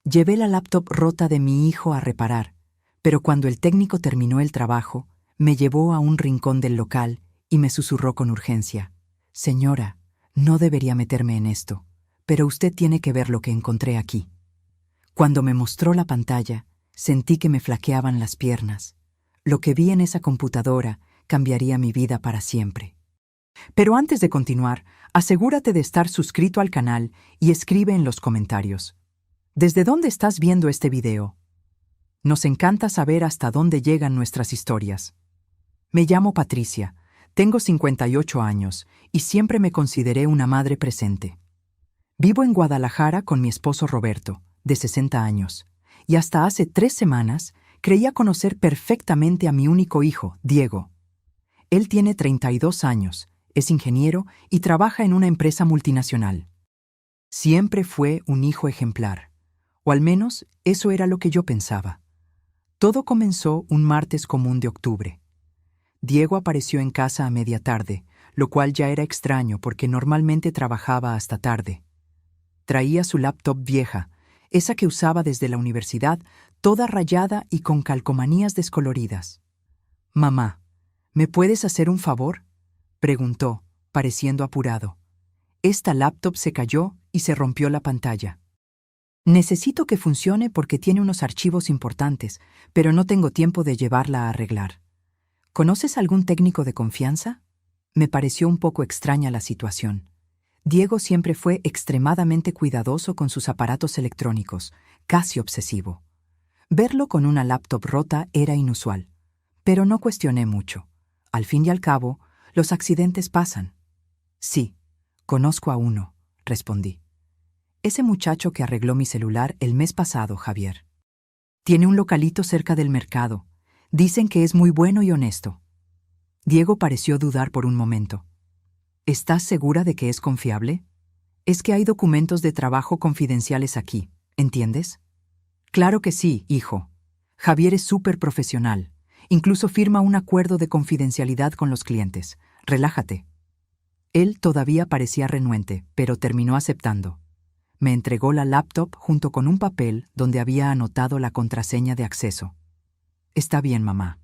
Llevé la laptop rota de mi hijo a reparar, pero cuando el técnico terminó el trabajo, me llevó a un rincón del local y me susurró con urgencia: «Señora, no debería meterme en esto, pero usted tiene que ver lo que encontré aquí». Cuando me mostró la pantalla, sentí que me flaqueaban las piernas. Lo que vi en esa computadora cambiaría mi vida para siempre. Pero antes de continuar, asegúrate de estar suscrito al canal y escribe en los comentarios: ¿desde dónde estás viendo este video? Nos encanta saber hasta dónde llegan nuestras historias. Me llamo Patricia, tengo 58 años y siempre me consideré una madre presente. Vivo en Guadalajara con mi esposo Roberto, de 60 años, y hasta hace 3 semanas creía conocer perfectamente a mi único hijo, Diego. Él tiene 32 años, es ingeniero y trabaja en una empresa multinacional. Siempre fue un hijo ejemplar, o al menos eso era lo que yo pensaba. Todo comenzó un martes común de octubre. Diego apareció en casa a media tarde, lo cual ya era extraño porque normalmente trabajaba hasta tarde. Traía su laptop vieja, esa que usaba desde la universidad, toda rayada y con calcomanías descoloridas. «Mamá, ¿me puedes hacer un favor?», preguntó, pareciendo apurado. «Esta laptop se cayó y se rompió la pantalla. Necesito que funcione porque tiene unos archivos importantes, pero no tengo tiempo de llevarla a arreglar. ¿Conoces algún técnico de confianza?». Me pareció un poco extraña la situación. Diego siempre fue extremadamente cuidadoso con sus aparatos electrónicos, casi obsesivo. Verlo con una laptop rota era inusual, pero no cuestioné mucho. Al fin y al cabo, los accidentes pasan. «Sí, conozco a uno», respondí. «Ese muchacho que arregló mi celular el mes pasado, Javier. Tiene un localito cerca del mercado. Dicen que es muy bueno y honesto». Diego pareció dudar por un momento. «¿Estás segura de que es confiable? Es que hay documentos de trabajo confidenciales aquí, ¿entiendes?». «Claro que sí, hijo. Javier es súper profesional. Incluso firma un acuerdo de confidencialidad con los clientes. Relájate». Él todavía parecía renuente, pero terminó aceptando. Me entregó la laptop junto con un papel donde había anotado la contraseña de acceso. «Está bien, mamá.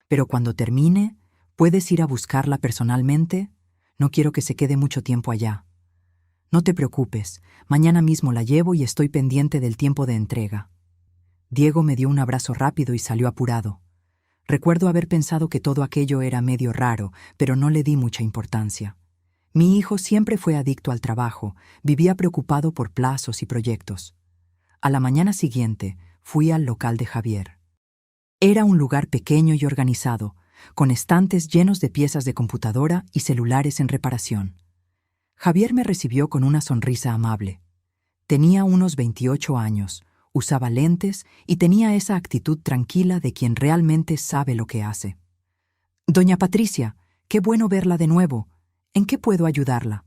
Pero cuando termine, ¿puedes ir a buscarla personalmente? No quiero que se quede mucho tiempo allá». «No te preocupes, mañana mismo la llevo y estoy pendiente del tiempo de entrega». Diego me dio un abrazo rápido y salió apurado. Recuerdo haber pensado que todo aquello era medio raro, pero no le di mucha importancia. Mi hijo siempre fue adicto al trabajo, vivía preocupado por plazos y proyectos. A la mañana siguiente fui al local de Javier. Era un lugar pequeño y organizado, con estantes llenos de piezas de computadora y celulares en reparación. Javier me recibió con una sonrisa amable. Tenía unos 28 años, usaba lentes y tenía esa actitud tranquila de quien realmente sabe lo que hace. «Doña Patricia, qué bueno verla de nuevo. ¿En qué puedo ayudarla?».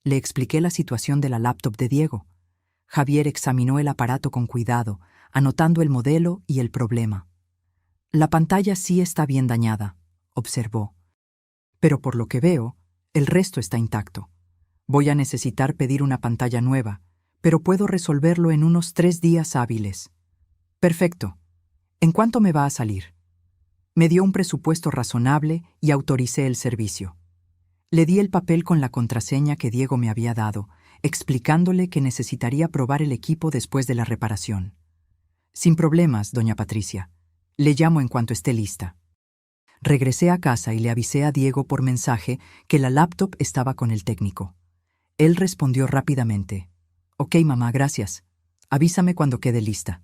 Le expliqué la situación de la laptop de Diego. Javier examinó el aparato con cuidado, anotando el modelo y el problema. «La pantalla sí está bien dañada», observó. «Pero por lo que veo, el resto está intacto. Voy a necesitar pedir una pantalla nueva, pero puedo resolverlo en unos 3 días hábiles». «Perfecto. ¿En cuánto me va a salir?». Me dio un presupuesto razonable y autoricé el servicio. Le di el papel con la contraseña que Diego me había dado, explicándole que necesitaría probar el equipo después de la reparación. «Sin problemas, doña Patricia. Le llamo en cuanto esté lista». Regresé a casa y le avisé a Diego por mensaje que la laptop estaba con el técnico. Él respondió rápidamente: «Ok, mamá, gracias. Avísame cuando quede lista».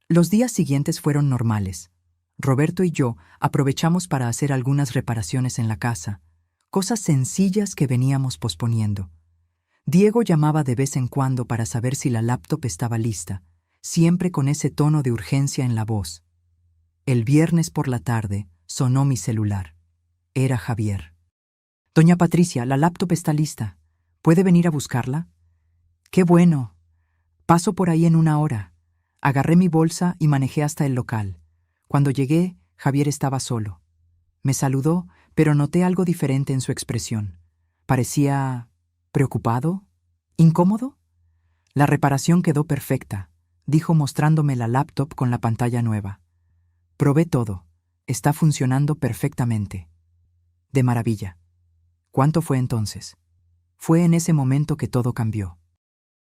Los días siguientes fueron normales. Roberto y yo aprovechamos para hacer algunas reparaciones en la casa, cosas sencillas que veníamos posponiendo. Diego llamaba de vez en cuando para saber si la laptop estaba lista, siempre con ese tono de urgencia en la voz. El viernes por la tarde sonó mi celular. Era Javier. «Doña Patricia, la laptop está lista. ¿Puede venir a buscarla?». «Qué bueno. Paso por ahí en 1 hora». Agarré mi bolsa y manejé hasta el local. Cuando llegué, Javier estaba solo. Me saludó, pero noté algo diferente en su expresión. Parecía... ¿preocupado? ¿Incómodo? La reparación quedó perfecta. dijo mostrándome la laptop con la pantalla nueva. Probé todo. Está funcionando perfectamente. De maravilla. ¿Cuánto fue entonces? Fue en ese momento que todo cambió.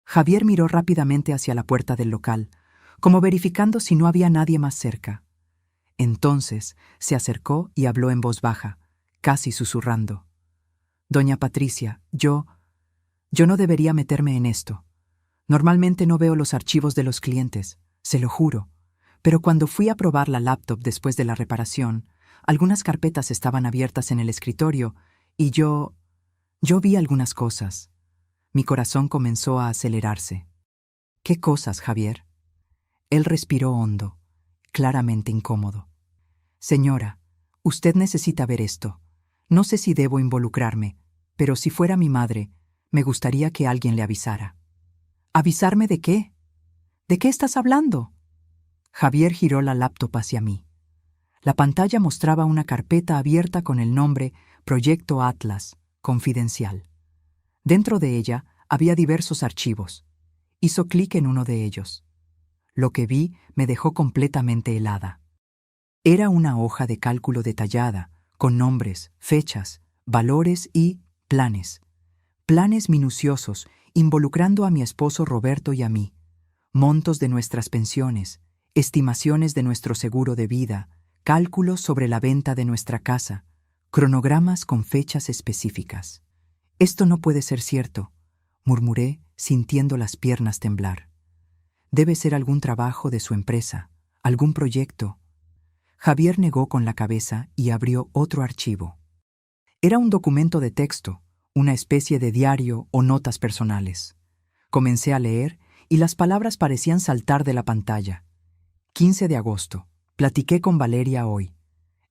Javier miró rápidamente hacia la puerta del local, como verificando si no había nadie más cerca. Entonces se acercó y habló en voz baja, casi susurrando. Doña Patricia, yo no debería meterme en esto. Normalmente no veo los archivos de los clientes, se lo juro, pero cuando fui a probar la laptop después de la reparación, algunas carpetas estaban abiertas en el escritorio y yo vi algunas cosas. Mi corazón comenzó a acelerarse. ¿Qué cosas, Javier? Él respiró hondo, claramente incómodo. Señora, usted necesita ver esto. No sé si debo involucrarme, pero si fuera mi madre, me gustaría que alguien le avisara. ¿Avisarme de qué? ¿De qué estás hablando? Javier giró la laptop hacia mí. La pantalla mostraba una carpeta abierta con el nombre Proyecto Atlas, confidencial. Dentro de ella había diversos archivos. Hizo clic en uno de ellos. Lo que vi me dejó completamente helada. Era una hoja de cálculo detallada, con nombres, fechas, valores y planes. Planes minuciosos, involucrando a mi esposo Roberto y a mí. Montos de nuestras pensiones, estimaciones de nuestro seguro de vida, cálculos sobre la venta de nuestra casa, cronogramas con fechas específicas. Esto no puede ser cierto, murmuré, sintiendo las piernas temblar. Debe ser algún trabajo de su empresa, algún proyecto. Javier negó con la cabeza y abrió otro archivo. Era un documento de texto, una especie de diario o notas personales. Comencé a leer y las palabras parecían saltar de la pantalla. 15 de agosto. Platiqué con Valeria hoy.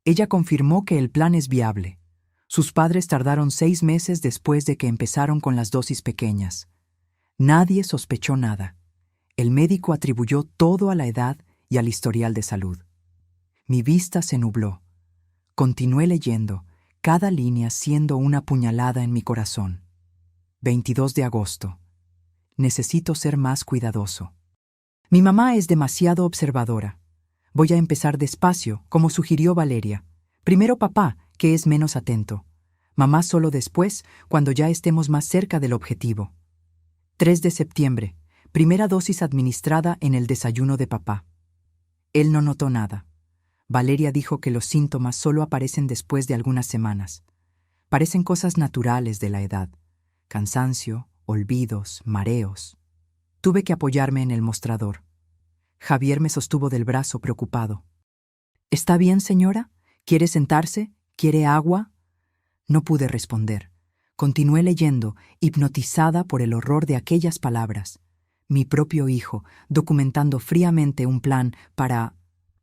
Ella confirmó que el plan es viable. Sus padres tardaron 6 meses después de que empezaron con las dosis pequeñas. Nadie sospechó nada. El médico atribuyó todo a la edad y al historial de salud. Mi vista se nubló. Continué leyendo, cada línea siendo una puñalada en mi corazón. 22 de agosto. Necesito ser más cuidadoso. Mi mamá es demasiado observadora. Voy a empezar despacio, como sugirió Valeria. Primero papá, que es menos atento. Mamá solo después, cuando ya estemos más cerca del objetivo. 3 de septiembre. Primera dosis administrada en el desayuno de papá. Él no notó nada. Valeria dijo que los síntomas solo aparecen después de algunas semanas. Parecen cosas naturales de la edad. Cansancio, olvidos, mareos. Tuve que apoyarme en el mostrador. Javier me sostuvo del brazo preocupado. ¿Está bien, señora? ¿Quiere sentarse? ¿Quiere agua? No pude responder. Continué leyendo, hipnotizada por el horror de aquellas palabras. Mi propio hijo, documentando fríamente un plan para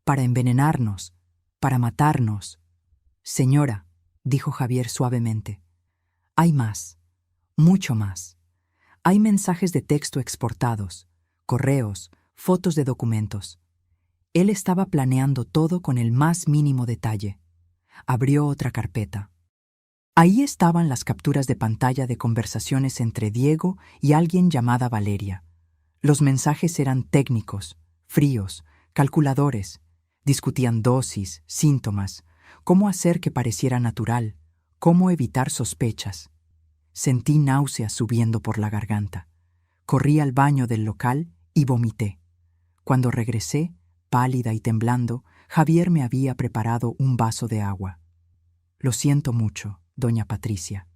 envenenarnos, para matarnos. Señora, dijo Javier suavemente, hay más, mucho más. Hay mensajes de texto exportados, correos, fotos de documentos. Él estaba planeando todo con el más mínimo detalle. Abrió otra carpeta. Ahí estaban las capturas de pantalla de conversaciones entre Diego y alguien llamada Valeria. Los mensajes eran técnicos, fríos, calculadores. Discutían dosis, síntomas, cómo hacer que pareciera natural, cómo evitar sospechas. Sentí náuseas subiendo por la garganta. Corrí al baño del local y vomité. Cuando regresé, pálida y temblando, Javier me había preparado un vaso de agua. Lo siento mucho, doña Patricia.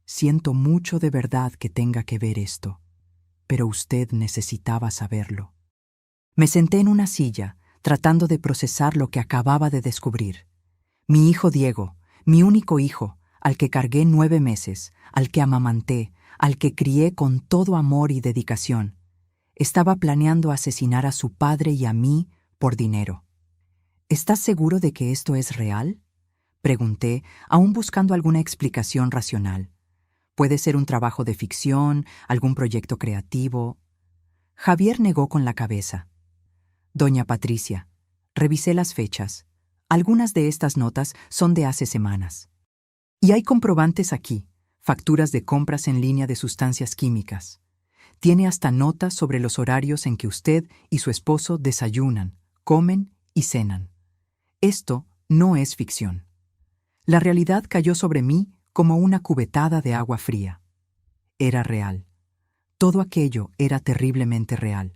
Siento mucho de verdad que tenga que ver esto. Pero usted necesitaba saberlo. Me senté en una silla, tratando de procesar lo que acababa de descubrir. Mi hijo Diego, mi único hijo, al que cargué 9 meses, al que amamanté, al que crié con todo amor y dedicación, estaba planeando asesinar a su padre y a mí por dinero. ¿Estás seguro de que esto es real? Pregunté, aún buscando alguna explicación racional. Puede ser un trabajo de ficción, algún proyecto creativo. Javier negó con la cabeza. Doña Patricia, revisé las fechas. Algunas de estas notas son de hace semanas. Y hay comprobantes aquí, facturas de compras en línea de sustancias químicas. Tiene hasta notas sobre los horarios en que usted y su esposo desayunan, comen y cenan. Esto no es ficción. La realidad cayó sobre mí como una cubetada de agua fría. Era real. Todo aquello era terriblemente real.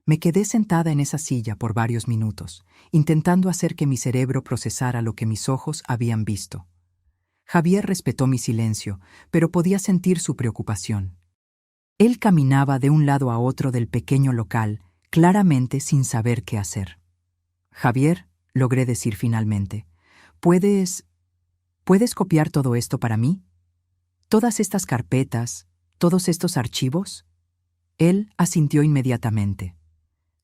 Me quedé sentada en esa silla por varios minutos, intentando hacer que mi cerebro procesara lo que mis ojos habían visto. Javier respetó mi silencio, pero podía sentir su preocupación. Él caminaba de un lado a otro del pequeño local, claramente sin saber qué hacer. «Javier», logré decir finalmente, ¿puedes copiar todo esto para mí? ¿Todas estas carpetas, todos estos archivos? Él asintió inmediatamente.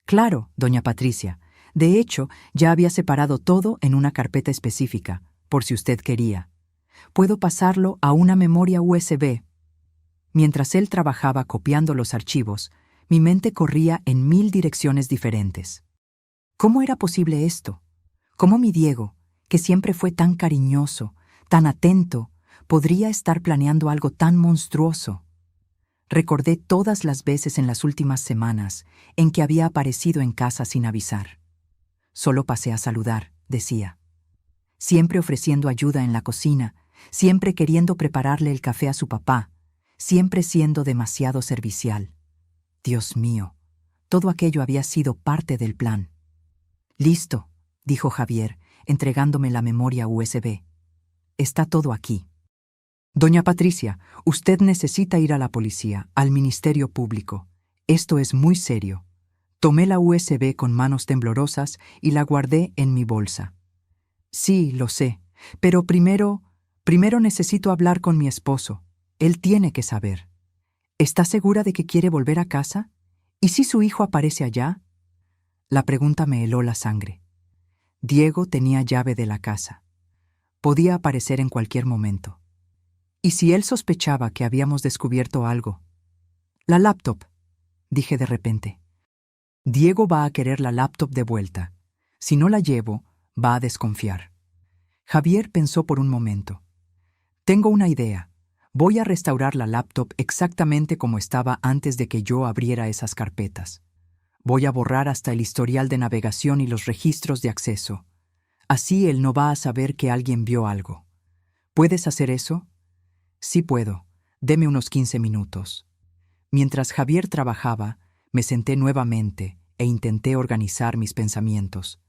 «Claro, doña Patricia. De hecho, ya había separado todo en una carpeta específica, por si usted quería. Puedo pasarlo a una memoria USB». Mientras él trabajaba copiando los archivos, mi mente corría en 1000 direcciones diferentes. ¿Cómo era posible esto? ¿Cómo mi Diego, que siempre fue tan cariñoso, tan atento, podría estar planeando algo tan monstruoso? Recordé todas las veces en las últimas semanas en que había aparecido en casa sin avisar. «Solo pasé a saludar», decía. Siempre ofreciendo ayuda en la cocina, siempre queriendo prepararle el café a su papá, siempre siendo demasiado servicial. Dios mío, todo aquello había sido parte del plan. «Listo», dijo Javier, entregándome la memoria USB. «Está todo aquí». «Doña Patricia, usted necesita ir a la policía, al Ministerio Público. Esto es muy serio». Tomé la USB con manos temblorosas y la guardé en mi bolsa. «Sí, lo sé, pero primero necesito hablar con mi esposo. Él tiene que saber». «¿Está segura de que quiere volver a casa? ¿Y si su hijo aparece allá?» La pregunta me heló la sangre. Diego tenía llave de la casa. Podía aparecer en cualquier momento. ¿Y si él sospechaba que habíamos descubierto algo? «La laptop», dije de repente. «Diego va a querer la laptop de vuelta. Si no la llevo, va a desconfiar». Javier pensó por un momento. «Tengo una idea. Voy a restaurar la laptop exactamente como estaba antes de que yo abriera esas carpetas. Voy a borrar hasta el historial de navegación y los registros de acceso. Así él no va a saber que alguien vio algo. ¿Puedes hacer eso?» «Sí puedo. Deme unos 15 minutos». Mientras Javier trabajaba, me senté nuevamente e intenté organizar mis pensamientos.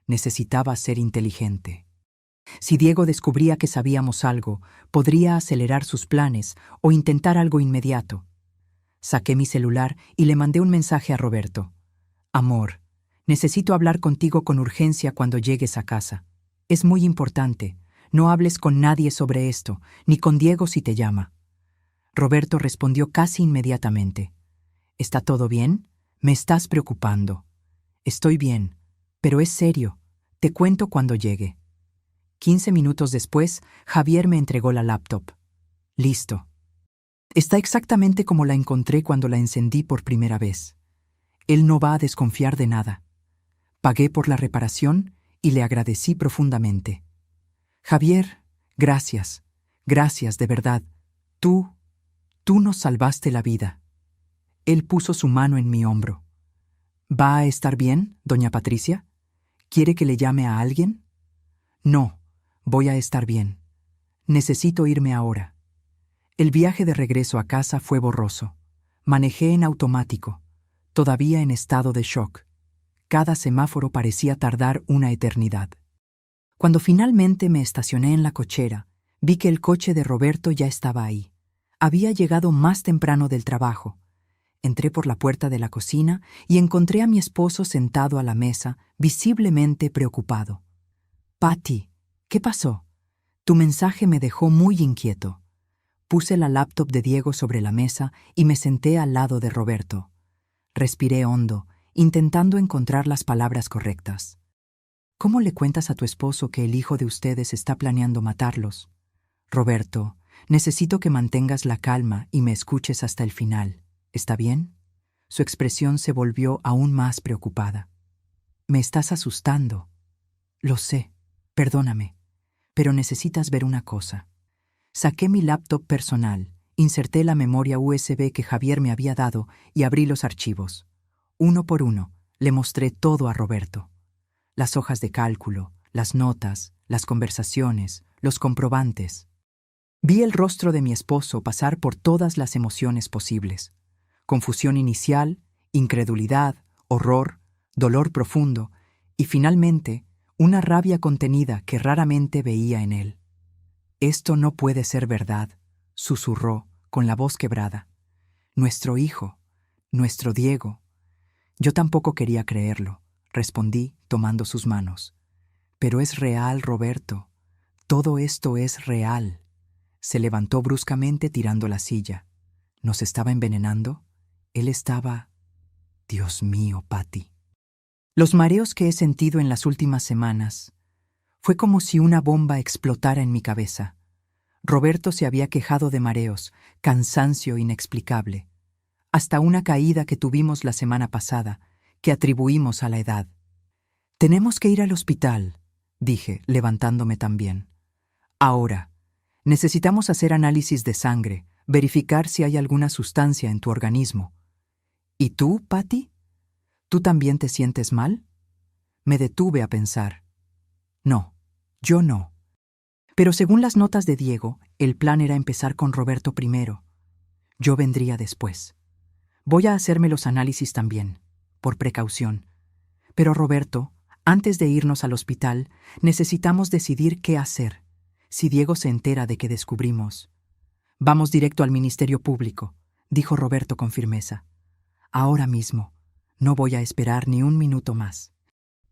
Necesitaba ser inteligente. Si Diego descubría que sabíamos algo, podría acelerar sus planes o intentar algo inmediato. Saqué mi celular y le mandé un mensaje a Roberto. «Amor, necesito hablar contigo con urgencia cuando llegues a casa. Es muy importante. No hables con nadie sobre esto, ni con Diego si te llama». Roberto respondió casi inmediatamente. «¿Está todo bien? Me estás preocupando». «Estoy bien, pero es serio. Te cuento cuando llegue». 15 minutos después, Javier me entregó la laptop. «Listo. Está exactamente como la encontré cuando la encendí por primera vez. Él no va a desconfiar de nada». Pagué por la reparación y le agradecí profundamente. «Javier, gracias. Gracias, de verdad. Tú nos salvaste la vida». Él puso su mano en mi hombro. «¿Va a estar bien, doña Patricia? ¿Quiere que le llame a alguien?» «No, voy a estar bien. Necesito irme ahora». El viaje de regreso a casa fue borroso. Manejé en automático, todavía en estado de shock. Cada semáforo parecía tardar una eternidad. Cuando finalmente me estacioné en la cochera, vi que el coche de Roberto ya estaba ahí. Había llegado más temprano del trabajo. Entré por la puerta de la cocina y encontré a mi esposo sentado a la mesa, visiblemente preocupado. «Patty, ¿qué pasó? Tu mensaje me dejó muy inquieto». Puse la laptop de Diego sobre la mesa y me senté al lado de Roberto. Respiré hondo, intentando encontrar las palabras correctas. «¿Cómo le cuentas a tu esposo que el hijo de ustedes está planeando matarlos? Roberto, necesito que mantengas la calma y me escuches hasta el final. ¿Está bien?» Su expresión se volvió aún más preocupada. «Me estás asustando». «Lo sé. Perdóname. Pero necesitas ver una cosa». Saqué mi laptop personal Inserté la memoria USB que Javier me había dado y abrí los archivos. Uno por uno, le mostré todo a Roberto. Las hojas de cálculo, las notas, las conversaciones, los comprobantes. Vi el rostro de mi esposo pasar por todas las emociones posibles. Confusión inicial, incredulidad, horror, dolor profundo y finalmente una rabia contenida que raramente veía en él. «Esto no puede ser verdad», susurró con la voz quebrada. «Nuestro hijo, nuestro Diego». Yo tampoco quería creerlo, respondí tomando sus manos. «Pero es real, Roberto. Todo esto es real». Se levantó bruscamente tirando la silla. ¿Nos estaba envenenando? Él estaba... Dios mío, Patty. Los mareos que he sentido en las últimas semanas. Fue como si una bomba explotara en mi cabeza. Roberto se había quejado de mareos, cansancio inexplicable. Hasta una caída que tuvimos la semana pasada, que atribuimos a la edad. «Tenemos que ir al hospital», dije, levantándome también. «Ahora. Necesitamos hacer análisis de sangre, verificar si hay alguna sustancia en tu organismo». «¿Y tú, Patty? ¿Tú también te sientes mal?» Me detuve a pensar. No, yo no. Pero según las notas de Diego, el plan era empezar con Roberto primero. Yo vendría después. Voy a hacerme los análisis también, por precaución. Pero Roberto, antes de irnos al hospital, necesitamos decidir qué hacer. Si Diego se entera de que descubrimos... «Vamos directo al Ministerio Público», dijo Roberto con firmeza. «Ahora mismo. No voy a esperar ni un minuto más».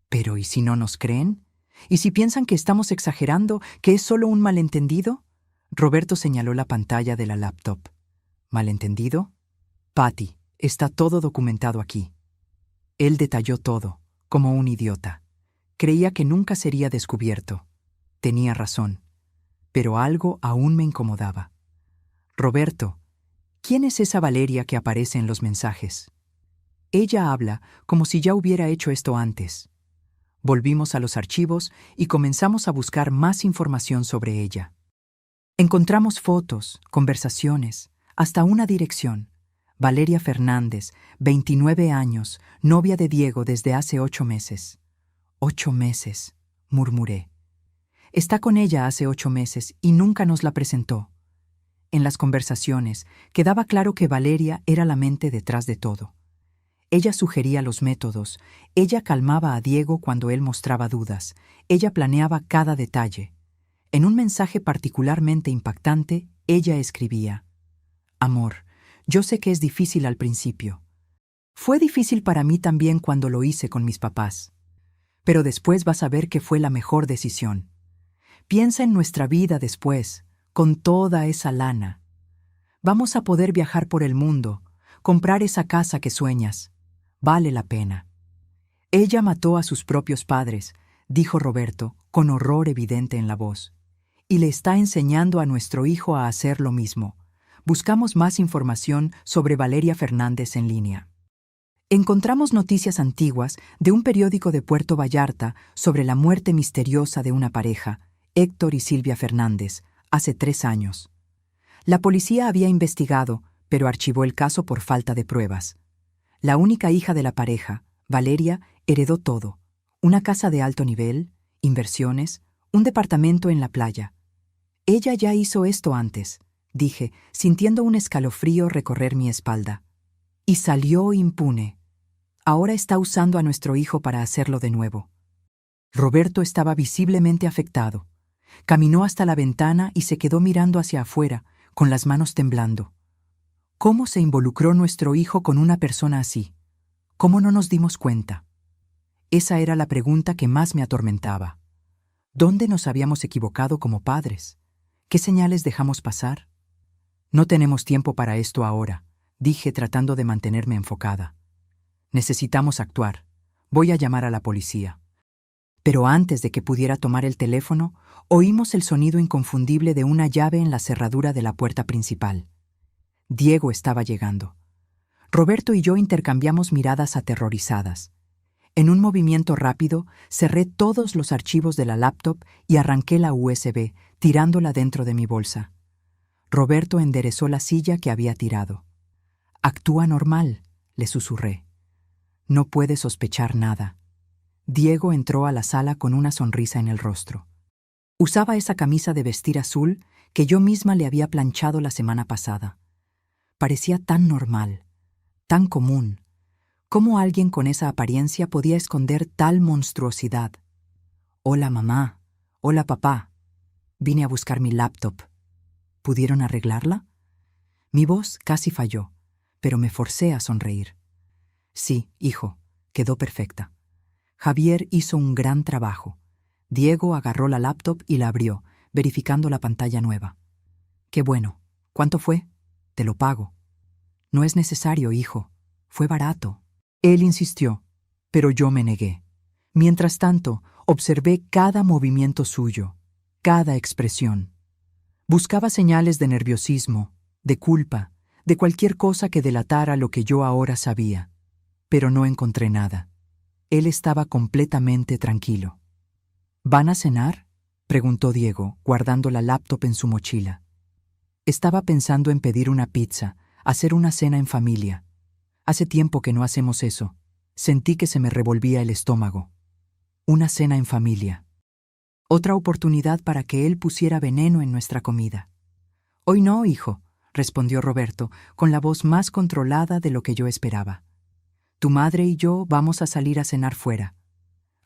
«Pero, ¿y si no nos creen? ¿Y si piensan que estamos exagerando, que es solo un malentendido?» Roberto señaló la pantalla de la laptop. «¿Malentendido?» «Patty, está todo documentado aquí». Él detalló todo, como un idiota. Creía que nunca sería descubierto. Tenía razón. Pero algo aún me incomodaba. «Roberto, ¿quién es esa Valeria que aparece en los mensajes?» Ella habla como si ya hubiera hecho esto antes. Volvimos a los archivos y comenzamos a buscar más información sobre ella. Encontramos fotos, conversaciones, hasta una dirección. Valeria Fernández, 29 años, novia de Diego desde hace 8 meses. 8 meses, murmuré. Está con ella hace 8 meses y nunca nos la presentó. En las conversaciones quedaba claro que Valeria era la mente detrás de todo. Ella sugería los métodos, ella calmaba a Diego cuando él mostraba dudas, ella planeaba cada detalle. En un mensaje particularmente impactante, ella escribía: «Amor, yo sé que es difícil al principio. Fue difícil para mí también cuando lo hice con mis papás. Pero después vas a ver que fue la mejor decisión. Piensa en nuestra vida después, con toda esa lana. Vamos a poder viajar por el mundo, comprar esa casa que sueñas. Vale la pena». «Ella mató a sus propios padres», dijo Roberto, con horror evidente en la voz. «Y le está enseñando a nuestro hijo a hacer lo mismo». Buscamos más información sobre Valeria Fernández en línea. Encontramos noticias antiguas de un periódico de Puerto Vallarta sobre la muerte misteriosa de una pareja, Héctor y Silvia Fernández, hace 3 años. La policía había investigado, pero archivó el caso por falta de pruebas. La única hija de la pareja, Valeria, heredó todo: una casa de alto nivel, inversiones, un departamento en la playa. «Ella ya hizo esto antes», dije, sintiendo un escalofrío recorrer mi espalda. «Y salió impune. Ahora está usando a nuestro hijo para hacerlo de nuevo». Roberto estaba visiblemente afectado. Caminó hasta la ventana y se quedó mirando hacia afuera, con las manos temblando. ¿Cómo se involucró nuestro hijo con una persona así? ¿Cómo no nos dimos cuenta? Esa era la pregunta que más me atormentaba. ¿Dónde nos habíamos equivocado como padres? ¿Qué señales dejamos pasar? «No tenemos tiempo para esto ahora», dije tratando de mantenerme enfocada. «Necesitamos actuar. Voy a llamar a la policía». Pero antes de que pudiera tomar el teléfono, oímos el sonido inconfundible de una llave en la cerradura de la puerta principal. Diego estaba llegando. Roberto y yo intercambiamos miradas aterrorizadas. En un movimiento rápido, cerré todos los archivos de la laptop y arranqué la USB, tirándola dentro de mi bolsa. Roberto enderezó la silla que había tirado. «Actúa normal», le susurré. «No puede sospechar nada». Diego entró a la sala con una sonrisa en el rostro. Usaba esa camisa de vestir azul que yo misma le había planchado la semana pasada. Parecía tan normal, tan común. ¿Cómo alguien con esa apariencia podía esconder tal monstruosidad? «Hola, mamá. Hola, papá. Vine a buscar mi laptop. ¿Pudieron arreglarla?» Mi voz casi falló, pero me forcé a sonreír. «Sí, hijo, quedó perfecta. Javier hizo un gran trabajo». Diego agarró la laptop y la abrió, verificando la pantalla nueva. «Qué bueno. ¿Cuánto fue?» «Te lo pago». «No es necesario, hijo. Fue barato». Él insistió, pero yo me negué. Mientras tanto, observé cada movimiento suyo, cada expresión. Buscaba señales de nerviosismo, de culpa, de cualquier cosa que delatara lo que yo ahora sabía. Pero no encontré nada. Él estaba completamente tranquilo. «¿Van a cenar?», preguntó Diego, guardando la laptop en su mochila. Estaba pensando en pedir una pizza, hacer una cena en familia. Hace tiempo que no hacemos eso. Sentí que se me revolvía el estómago. Una cena en familia. Otra oportunidad para que él pusiera veneno en nuestra comida. «Hoy no, hijo», respondió Roberto, con la voz más controlada de lo que yo esperaba. «Tu madre y yo vamos a salir a cenar fuera.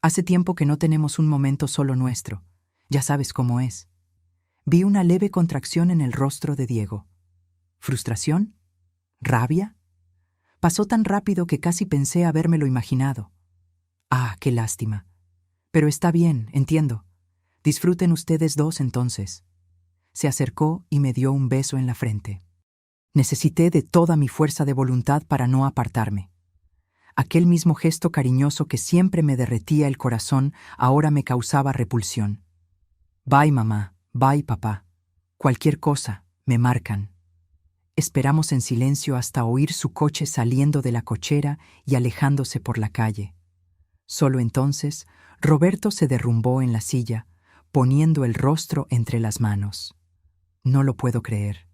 Hace tiempo que no tenemos un momento solo nuestro. Ya sabes cómo es». Vi una leve contracción en el rostro de Diego. ¿Frustración? ¿Rabia? Pasó tan rápido que casi pensé habérmelo imaginado. «Ah, qué lástima. Pero está bien, entiendo. Disfruten ustedes dos entonces». Se acercó y me dio un beso en la frente. Necesité de toda mi fuerza de voluntad para no apartarme. Aquel mismo gesto cariñoso que siempre me derretía el corazón ahora me causaba repulsión. «Bye, mamá. Bye, papá. Cualquier cosa, me marcan». Esperamos en silencio hasta oír su coche saliendo de la cochera y alejándose por la calle. Solo entonces, Roberto se derrumbó en la silla, poniendo el rostro entre las manos. No lo puedo creer.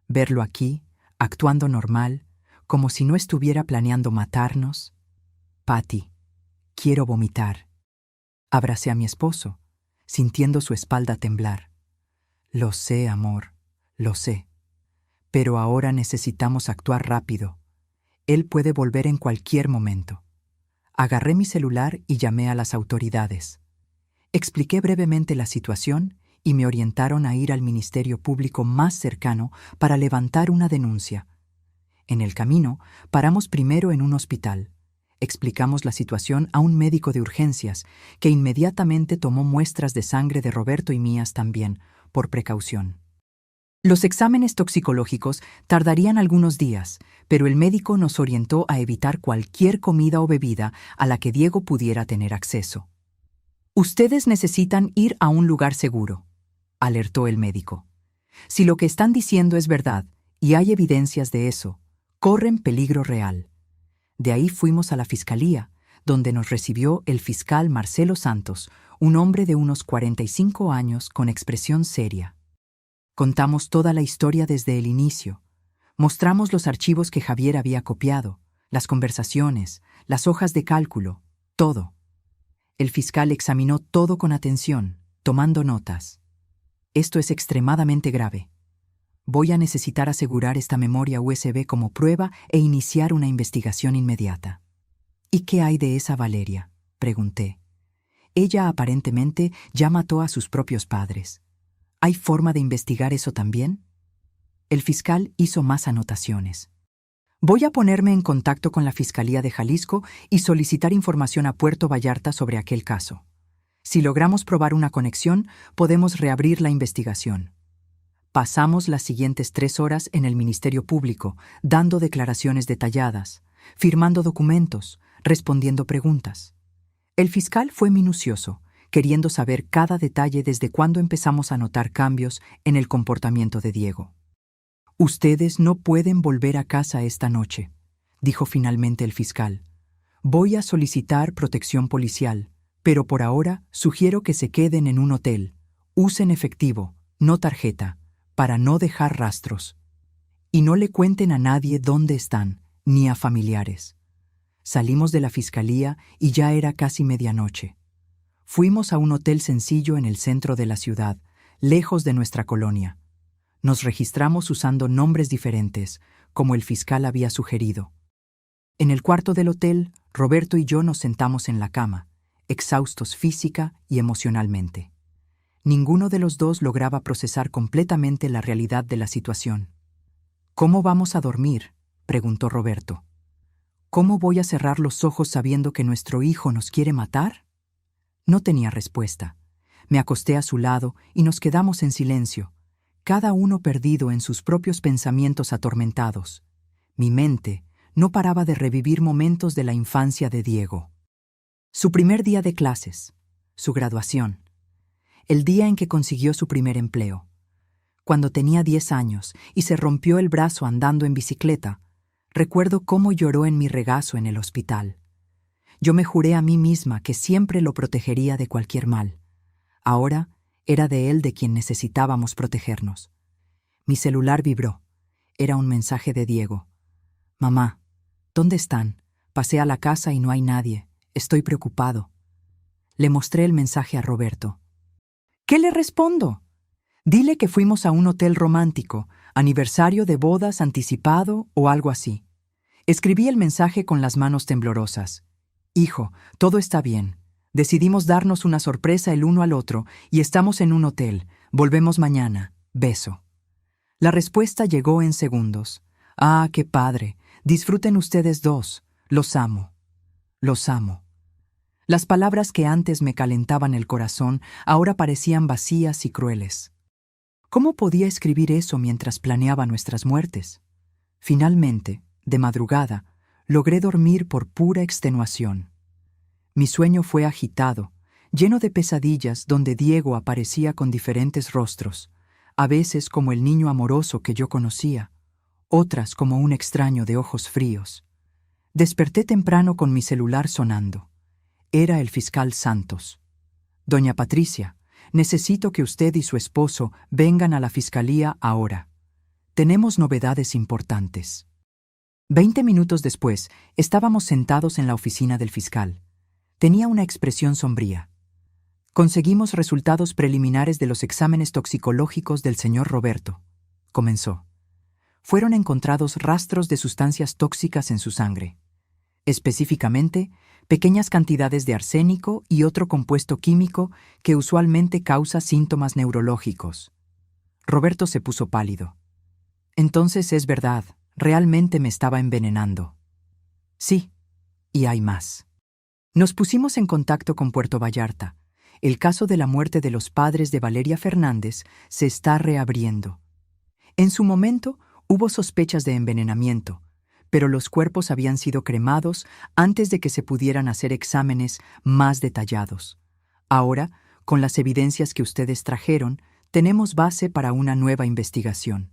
Verlo aquí, actuando normal, como si no estuviera planeando matarnos. «Patty, quiero vomitar». Abracé a mi esposo, sintiendo su espalda temblar. «Lo sé, amor, lo sé. Pero ahora necesitamos actuar rápido. Él puede volver en cualquier momento». Agarré mi celular y llamé a las autoridades. Expliqué brevemente la situación y me orientaron a ir al Ministerio Público más cercano para levantar una denuncia. En el camino, paramos primero en un hospital. Explicamos la situación a un médico de urgencias, que inmediatamente tomó muestras de sangre de Roberto y mías también, por precaución. Los exámenes toxicológicos tardarían algunos días, pero el médico nos orientó a evitar cualquier comida o bebida a la que Diego pudiera tener acceso. «Ustedes necesitan ir a un lugar seguro», alertó el médico. «Si lo que están diciendo es verdad, y hay evidencias de eso, corren peligro real». De ahí fuimos a la fiscalía, donde nos recibió el fiscal Marcelo Santos, un hombre de unos 45 años con expresión seria. Contamos toda la historia desde el inicio. Mostramos los archivos que Javier había copiado, las conversaciones, las hojas de cálculo, todo. El fiscal examinó todo con atención, tomando notas. «Esto es extremadamente grave. Voy a necesitar asegurar esta memoria USB como prueba e iniciar una investigación inmediata». «¿Y qué hay de esa Valeria?», pregunté. «Ella aparentemente ya mató a sus propios padres. ¿Hay forma de investigar eso también?». El fiscal hizo más anotaciones. «Voy a ponerme en contacto con la Fiscalía de Jalisco y solicitar información a Puerto Vallarta sobre aquel caso. Si logramos probar una conexión, podemos reabrir la investigación». Pasamos las siguientes 3 horas en el Ministerio Público, dando declaraciones detalladas, firmando documentos, respondiendo preguntas. El fiscal fue minucioso, queriendo saber cada detalle desde cuando empezamos a notar cambios en el comportamiento de Diego. «Ustedes no pueden volver a casa esta noche», dijo finalmente el fiscal. «Voy a solicitar protección policial, pero por ahora sugiero que se queden en un hotel. Usen efectivo, no tarjeta. para no dejar rastros. Y no le cuenten a nadie dónde están, ni a familiares. Salimos de la fiscalía y ya era casi medianoche. Fuimos a un hotel sencillo en el centro de la ciudad, lejos de nuestra colonia. Nos registramos usando nombres diferentes, como el fiscal había sugerido. En el cuarto del hotel, Roberto y yo nos sentamos en la cama, exhaustos física y emocionalmente. Ninguno de los dos lograba procesar completamente la realidad de la situación. «¿Cómo vamos a dormir?», preguntó Roberto. «¿Cómo voy a cerrar los ojos sabiendo que nuestro hijo nos quiere matar?». No tenía respuesta. Me acosté a su lado y nos quedamos en silencio, cada uno perdido en sus propios pensamientos atormentados. Mi mente no paraba de revivir momentos de la infancia de Diego. Su primer día de clases, su graduación, el día en que consiguió su primer empleo. Cuando tenía 10 años y se rompió el brazo andando en bicicleta, recuerdo cómo lloró en mi regazo en el hospital. Yo me juré a mí misma que siempre lo protegería de cualquier mal. Ahora era de él de quien necesitábamos protegernos. Mi celular vibró. Era un mensaje de Diego. «Mamá, ¿dónde están? Pasé a la casa y no hay nadie. Estoy preocupado». Le mostré el mensaje a Roberto. «¿Qué le respondo? Dile que fuimos a un hotel romántico, aniversario de bodas anticipado o algo así». Escribí el mensaje con las manos temblorosas. «Hijo, todo está bien. Decidimos darnos una sorpresa el uno al otro y estamos en un hotel. Volvemos mañana. Beso». La respuesta llegó en segundos. «Ah, qué padre. Disfruten ustedes dos. Los amo. Los amo». Las palabras que antes me calentaban el corazón ahora parecían vacías y crueles. ¿Cómo podía escribir eso mientras planeaba nuestras muertes? Finalmente, de madrugada, logré dormir por pura extenuación. Mi sueño fue agitado, lleno de pesadillas donde Diego aparecía con diferentes rostros, a veces como el niño amoroso que yo conocía, otras como un extraño de ojos fríos. Desperté temprano con mi celular sonando. Era el fiscal Santos. «Doña Patricia, necesito que usted y su esposo vengan a la fiscalía ahora. Tenemos novedades importantes». 20 minutos después, estábamos sentados en la oficina del fiscal. Tenía una expresión sombría. «Conseguimos resultados preliminares de los exámenes toxicológicos del señor Roberto», comenzó. «Fueron encontrados rastros de sustancias tóxicas en su sangre. Específicamente, pequeñas cantidades de arsénico y otro compuesto químico que usualmente causa síntomas neurológicos». Roberto se puso pálido. «Entonces es verdad, realmente me estaba envenenando». «Sí, y hay más». Nos pusimos en contacto con Puerto Vallarta. El caso de la muerte de los padres de Valeria Fernández se está reabriendo. En su momento hubo sospechas de envenenamiento, pero los cuerpos habían sido cremados antes de que se pudieran hacer exámenes más detallados. Ahora, con las evidencias que ustedes trajeron, tenemos base para una nueva investigación.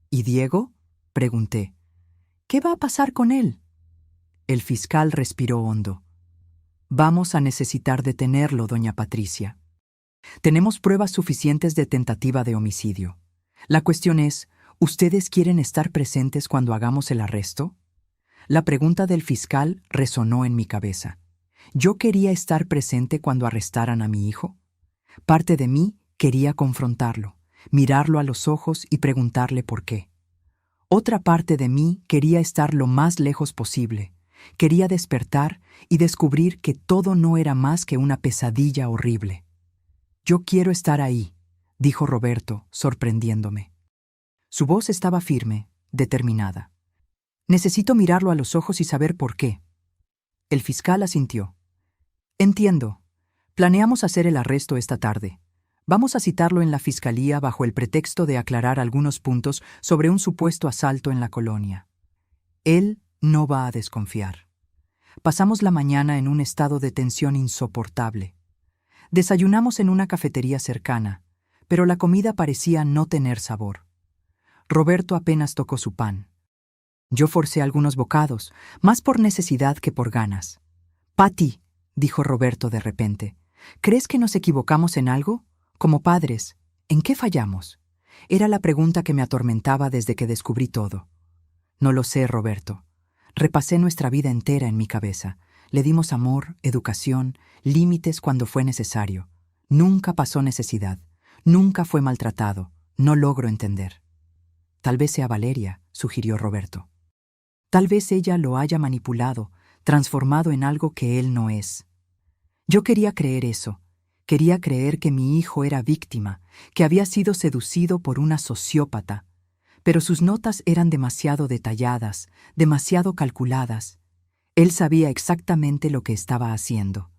¿Y Diego?, pregunté. ¿Qué va a pasar con él? El fiscal respiró hondo. «Vamos a necesitar detenerlo, doña Patricia. Tenemos pruebas suficientes de tentativa de homicidio. La cuestión es, ¿ustedes quieren estar presentes cuando hagamos el arresto?». La pregunta del fiscal resonó en mi cabeza. ¿Yo quería estar presente cuando arrestaran a mi hijo? Parte de mí quería confrontarlo, mirarlo a los ojos y preguntarle por qué. Otra parte de mí quería estar lo más lejos posible. Quería despertar y descubrir que todo no era más que una pesadilla horrible. «Yo quiero estar ahí», dijo Roberto, sorprendiéndome. Su voz estaba firme, determinada. «Necesito mirarlo a los ojos y saber por qué». El fiscal asintió. «Entiendo. Planeamos hacer el arresto esta tarde. Vamos a citarlo en la fiscalía bajo el pretexto de aclarar algunos puntos sobre un supuesto asalto en la colonia. Él no va a desconfiar». Pasamos la mañana en un estado de tensión insoportable. Desayunamos en una cafetería cercana, pero la comida parecía no tener sabor. Roberto apenas tocó su pan. Yo forcé algunos bocados, más por necesidad que por ganas. «Patty», dijo Roberto de repente, «¿crees que nos equivocamos en algo? Como padres, ¿en qué fallamos? Era la pregunta que me atormentaba desde que descubrí todo. No lo sé, Roberto. Repasé nuestra vida entera en mi cabeza. Le dimos amor, educación, límites cuando fue necesario. Nunca pasó necesidad. Nunca fue maltratado. No logro entender. Tal vez sea Valeria, sugirió Roberto. Tal vez ella lo haya manipulado, transformado en algo que él no es. Yo quería creer eso. Quería creer que mi hijo era víctima, que había sido seducido por una sociópata. Pero sus notas eran demasiado detalladas, demasiado calculadas. Él sabía exactamente lo que estaba haciendo.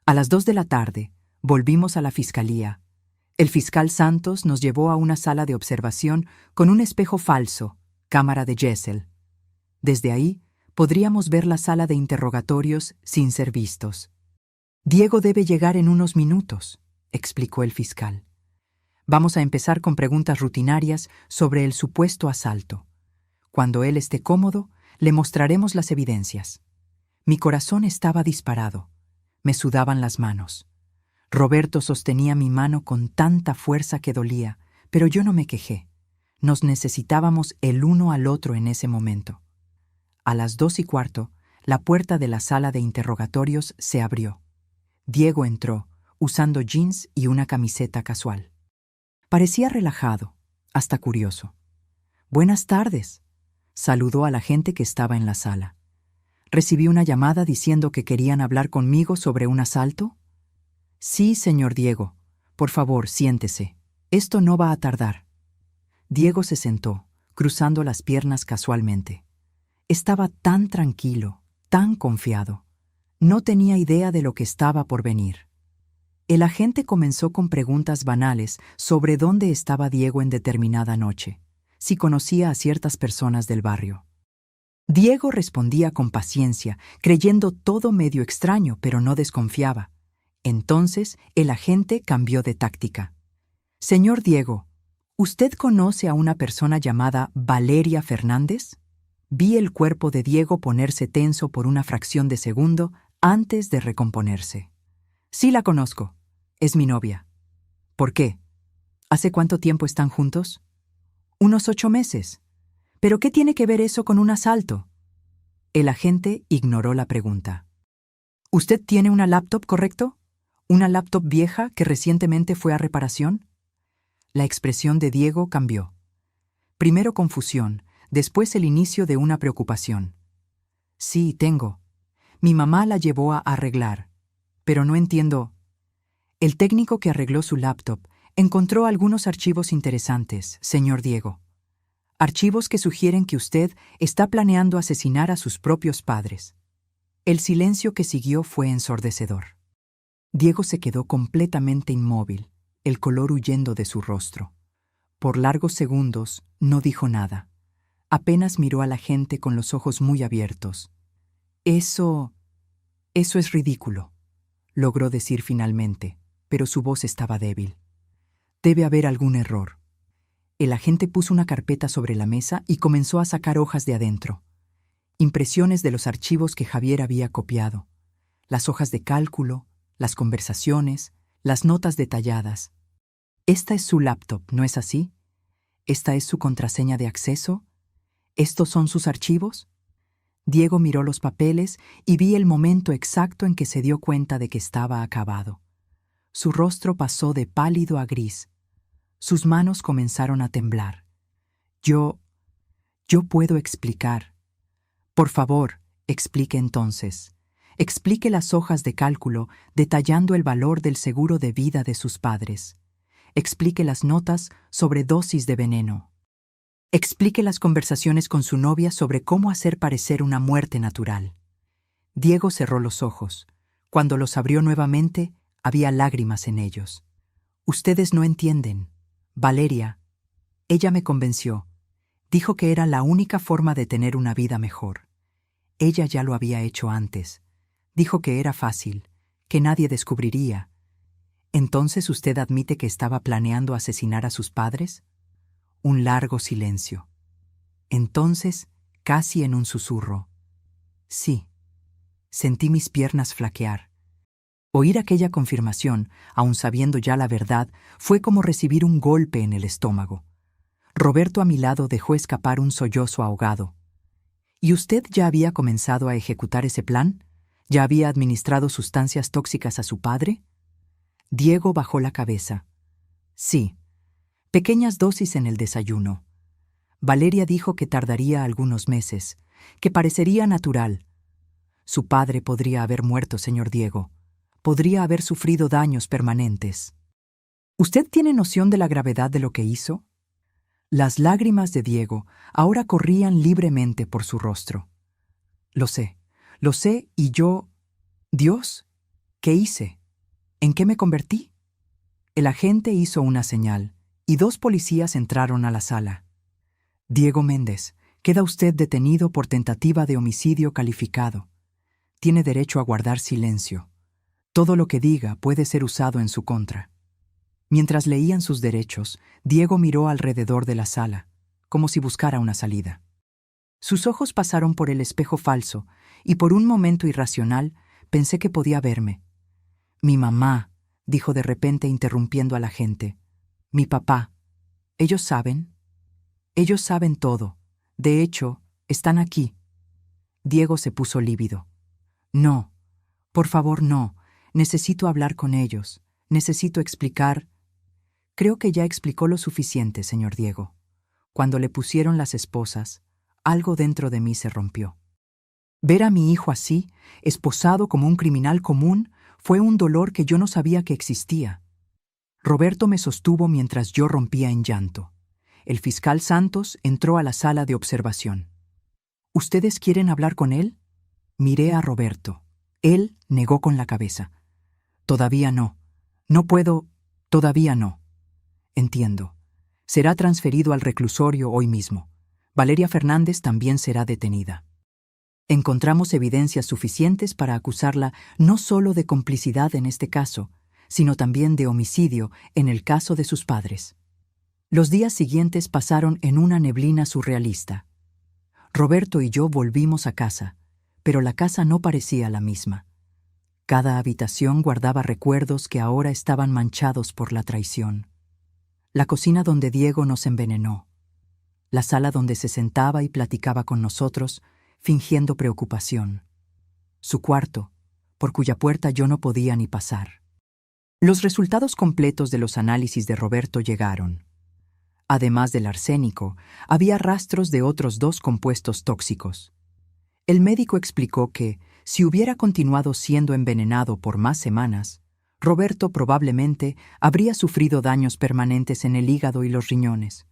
A las 2 de la tarde, volvimos a la fiscalía. El fiscal Santos nos llevó a una sala de observación con un espejo falso, cámara de Gesell. Desde ahí, podríamos ver la sala de interrogatorios sin ser vistos. Diego debe llegar en unos minutos, explicó el fiscal. Vamos a empezar con preguntas rutinarias sobre el supuesto asalto. Cuando él esté cómodo, le mostraremos las evidencias. Mi corazón estaba disparado. Me sudaban las manos. Roberto sostenía mi mano con tanta fuerza que dolía, pero yo no me quejé. Nos necesitábamos el uno al otro en ese momento. A las 2:15, la puerta de la sala de interrogatorios se abrió. Diego entró, usando jeans y una camiseta casual. Parecía relajado, hasta curioso. «Buenas tardes», saludó a la gente que estaba en la sala. «¿Recibí una llamada diciendo que querían hablar conmigo sobre un asalto?» «Sí, señor Diego. Por favor, siéntese. Esto no va a tardar». Diego se sentó, cruzando las piernas casualmente. Estaba tan tranquilo, tan confiado. No tenía idea de lo que estaba por venir. El agente comenzó con preguntas banales sobre dónde estaba Diego en determinada noche, si conocía a ciertas personas del barrio. Diego respondía con paciencia, creyendo todo medio extraño, pero no desconfiaba. Entonces, el agente cambió de táctica. «Señor Diego, ¿usted conoce a una persona llamada Valeria Fernández?» Vi el cuerpo de Diego ponerse tenso por una fracción de segundo antes de recomponerse. «Sí la conozco. Es mi novia». «¿Por qué? ¿Hace cuánto tiempo están juntos?» «Unos 8 meses. ¿Pero qué tiene que ver eso con un asalto?» El agente ignoró la pregunta. «¿Usted tiene una laptop, correcto? ¿Una laptop vieja que recientemente fue a reparación?» La expresión de Diego cambió. Primero confusión, después el inicio de una preocupación. «Sí, tengo. Mi mamá la llevó a arreglar. Pero no entiendo». El técnico que arregló su laptop encontró algunos archivos interesantes, señor Diego. Archivos que sugieren que usted está planeando asesinar a sus propios padres. El silencio que siguió fue ensordecedor. Diego se quedó completamente inmóvil, el color huyendo de su rostro. Por largos segundos no dijo nada. Apenas miró a la gente con los ojos muy abiertos. Eso es ridículo», logró decir finalmente, pero su voz estaba débil. «Debe haber algún error». El agente puso una carpeta sobre la mesa y comenzó a sacar hojas de adentro. Impresiones de los archivos que Javier había copiado. Las hojas de cálculo, las conversaciones, las notas detalladas. «Esta es su laptop, ¿no es así? ¿Esta es su contraseña de acceso? ¿Estos son sus archivos?» Diego miró los papeles y vi el momento exacto en que se dio cuenta de que estaba acabado. Su rostro pasó de pálido a gris. Sus manos comenzaron a temblar. Yo puedo explicar». «Por favor, explique entonces. Explique las hojas de cálculo detallando el valor del seguro de vida de sus padres. Explique las notas sobre dosis de veneno. Explique las conversaciones con su novia sobre cómo hacer parecer una muerte natural». Diego cerró los ojos. Cuando los abrió nuevamente, había lágrimas en ellos. «Ustedes no entienden. Valeria, ella me convenció. Dijo que era la única forma de tener una vida mejor. Ella ya lo había hecho antes. Dijo que era fácil, que nadie descubriría. ¿Entonces usted admite que estaba planeando asesinar a sus padres?» Un largo silencio. Entonces, casi en un susurro: «Sí». Sentí mis piernas flaquear. Oír aquella confirmación, aun sabiendo ya la verdad, fue como recibir un golpe en el estómago. Roberto a mi lado dejó escapar un sollozo ahogado. ¿Y usted ya había comenzado a ejecutar ese plan? ¿Ya había administrado sustancias tóxicas a su padre? Diego bajó la cabeza. Sí. Pequeñas dosis en el desayuno. Valeria dijo que tardaría algunos meses, que parecería natural. Su padre podría haber muerto, señor Diego. Podría haber sufrido daños permanentes. ¿Usted tiene noción de la gravedad de lo que hizo? Las lágrimas de Diego ahora corrían libremente por su rostro. Lo sé y yo... Dios, ¿qué hice? ¿En qué me convertí? El agente hizo una señal, y 2 policías entraron a la sala. Diego Méndez, queda usted detenido por tentativa de homicidio calificado. Tiene derecho a guardar silencio. Todo lo que diga puede ser usado en su contra. Mientras leían sus derechos, Diego miró alrededor de la sala, como si buscara una salida. Sus ojos pasaron por el espejo falso, y por un momento irracional pensé que podía verme. Mi mamá, dijo de repente interrumpiendo a la gente. Mi papá. ¿Ellos saben? Ellos saben todo. De hecho, están aquí. Diego se puso lívido. No, por favor, no. Necesito hablar con ellos. Necesito explicar. Creo que ya explicó lo suficiente, señor Diego. Cuando le pusieron las esposas, algo dentro de mí se rompió. Ver a mi hijo así, esposado como un criminal común, fue un dolor que yo no sabía que existía. Roberto me sostuvo mientras yo rompía en llanto. El fiscal Santos entró a la sala de observación. ¿Ustedes quieren hablar con él? Miré a Roberto. Él negó con la cabeza. Todavía no. No puedo. Todavía no. Entiendo. Será transferido al reclusorio hoy mismo. Valeria Fernández también será detenida. Encontramos evidencias suficientes para acusarla no solo de complicidad en este caso, sino también de homicidio en el caso de sus padres. Los días siguientes pasaron en una neblina surrealista. Roberto y yo volvimos a casa, pero la casa no parecía la misma. Cada habitación guardaba recuerdos que ahora estaban manchados por la traición. La cocina donde Diego nos envenenó. La sala donde se sentaba y platicaba con nosotros, fingiendo preocupación. Su cuarto, por cuya puerta yo no podía ni pasar. Los resultados completos de los análisis de Roberto llegaron. Además del arsénico, había rastros de otros 2 compuestos tóxicos. El médico explicó que, si hubiera continuado siendo envenenado por más semanas, Roberto probablemente habría sufrido daños permanentes en el hígado y los riñones.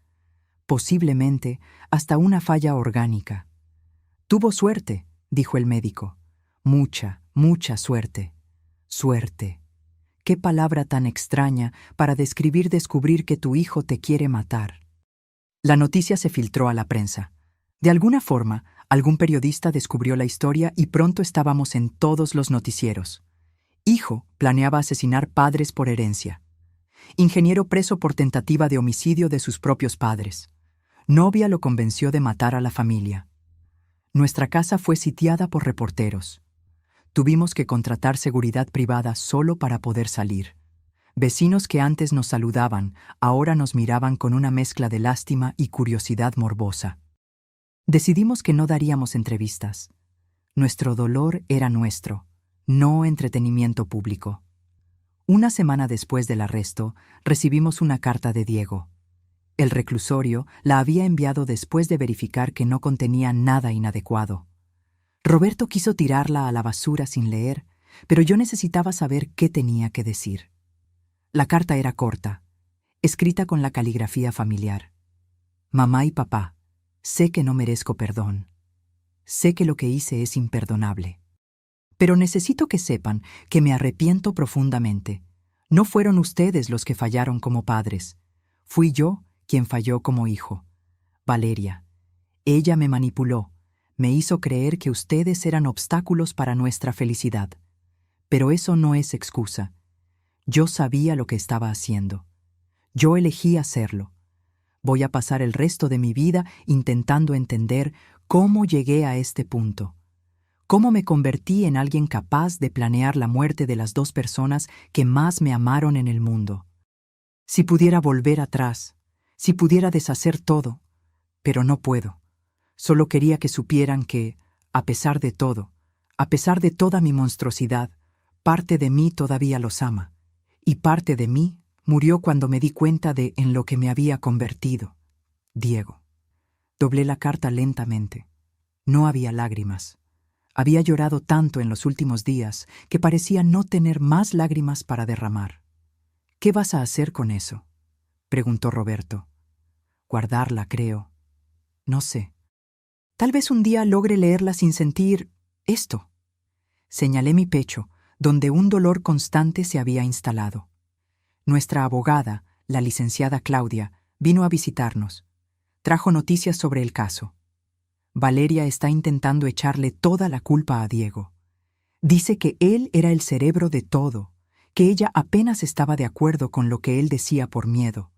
Posiblemente hasta una falla orgánica. Tuvo suerte, dijo el médico. Mucha, mucha suerte. Suerte. Qué palabra tan extraña para descubrir que tu hijo te quiere matar. La noticia se filtró a la prensa. De alguna forma, algún periodista descubrió la historia y pronto estábamos en todos los noticieros. Hijo planeaba asesinar padres por herencia. Ingeniero preso por tentativa de homicidio de sus propios padres. Novia lo convenció de matar a la familia. Nuestra casa fue sitiada por reporteros. Tuvimos que contratar seguridad privada solo para poder salir. Vecinos que antes nos saludaban, ahora nos miraban con una mezcla de lástima y curiosidad morbosa. Decidimos que no daríamos entrevistas. Nuestro dolor era nuestro, no entretenimiento público. Una semana después del arresto, recibimos una carta de Diego. El reclusorio la había enviado después de verificar que no contenía nada inadecuado. Roberto quiso tirarla a la basura sin leer, pero yo necesitaba saber qué tenía que decir. La carta era corta, escrita con la caligrafía familiar. Mamá y papá, sé que no merezco perdón. Sé que lo que hice es imperdonable. Pero necesito que sepan que me arrepiento profundamente. No fueron ustedes los que fallaron como padres. Fui yo quien falló como hijo. Valeria. Ella me manipuló. Me hizo creer que ustedes eran obstáculos para nuestra felicidad. Pero eso no es excusa. Yo sabía lo que estaba haciendo. Yo elegí hacerlo. Voy a pasar el resto de mi vida intentando entender cómo llegué a este punto. cómo me convertí en alguien capaz de planear la muerte de las dos personas que más me amaron en el mundo. Si pudiera volver atrás, si pudiera deshacer todo, pero no puedo. Solo quería que supieran que, a pesar de todo, a pesar de toda mi monstruosidad, parte de mí todavía los ama, y parte de mí murió cuando me di cuenta de en lo que me había convertido. Diego. Doblé la carta lentamente. No había lágrimas. Había llorado tanto en los últimos días que parecía no tener más lágrimas para derramar. «¿Qué vas a hacer con eso?», preguntó Roberto. «Guardarla, creo. No sé. Tal vez un día logre leerla sin sentir esto». Señalé mi pecho, donde un dolor constante se había instalado. Nuestra abogada, la licenciada Claudia, vino a visitarnos. Trajo noticias sobre el caso. Valeria está intentando echarle toda la culpa a Diego. Dice que él era el cerebro de todo, que ella apenas estaba de acuerdo con lo que él decía por miedo.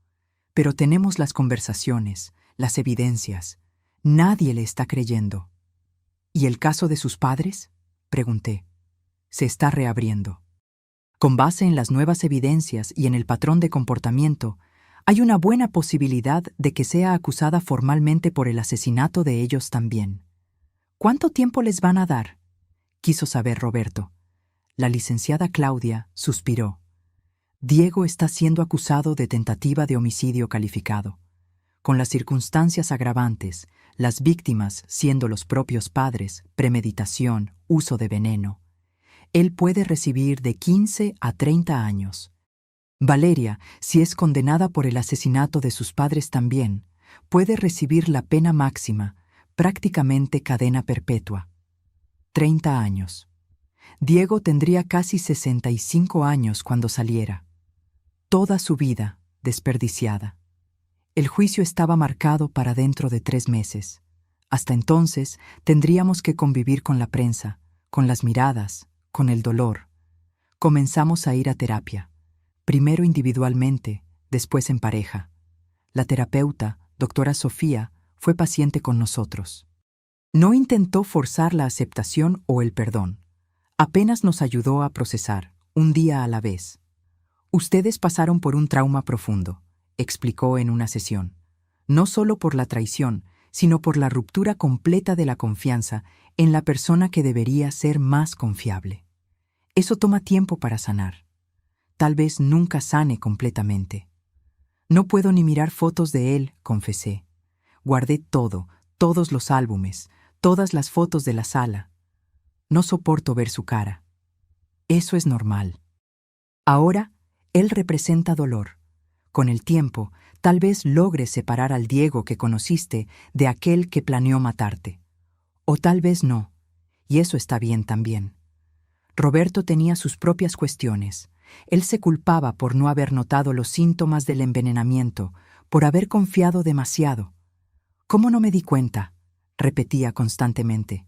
Pero tenemos las conversaciones, las evidencias. Nadie le está creyendo. ¿Y el caso de sus padres?, pregunté. Se está reabriendo. Con base en las nuevas evidencias y en el patrón de comportamiento, hay una buena posibilidad de que sea acusada formalmente por el asesinato de ellos también. ¿Cuánto tiempo les van a dar?, quiso saber Roberto. La licenciada Claudia suspiró. Diego está siendo acusado de tentativa de homicidio calificado. Con las circunstancias agravantes, las víctimas siendo los propios padres, premeditación, uso de veneno. Él puede recibir de 15 a 30 años. Valeria, si es condenada por el asesinato de sus padres también, puede recibir la pena máxima, prácticamente cadena perpetua. 30 años. Diego tendría casi 65 años cuando saliera. Toda su vida desperdiciada. El juicio estaba marcado para dentro de 3 meses. Hasta entonces tendríamos que convivir con la prensa, con las miradas, con el dolor. Comenzamos a ir a terapia. Primero individualmente, después en pareja. La terapeuta, doctora Sofía, fue paciente con nosotros. No intentó forzar la aceptación o el perdón. Apenas nos ayudó a procesar, un día a la vez. Ustedes pasaron por un trauma profundo, explicó en una sesión. No solo por la traición, sino por la ruptura completa de la confianza en la persona que debería ser más confiable. Eso toma tiempo para sanar. Tal vez nunca sane completamente. No puedo ni mirar fotos de él, confesé. Guardé todo, todos los álbumes, todas las fotos de la sala. No soporto ver su cara. Eso es normal. Ahora, él representa dolor. Con el tiempo, tal vez logres separar al Diego que conociste de aquel que planeó matarte. O tal vez no, y eso está bien también. Roberto tenía sus propias cuestiones. Él se culpaba por no haber notado los síntomas del envenenamiento, por haber confiado demasiado. ¿Cómo no me di cuenta?, repetía constantemente.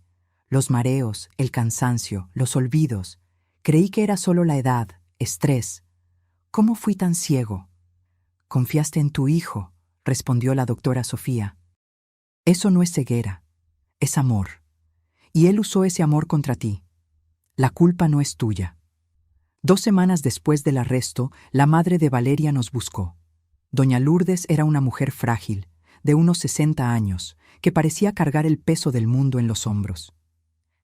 Los mareos, el cansancio, los olvidos. Creí que era solo la edad, estrés. ¿Cómo fui tan ciego? Confiaste en tu hijo, respondió la doctora Sofía. Eso no es ceguera, es amor. Y él usó ese amor contra ti. La culpa no es tuya. 2 semanas después del arresto, la madre de Valeria nos buscó. Doña Lourdes era una mujer frágil, de unos 60 años, que parecía cargar el peso del mundo en los hombros.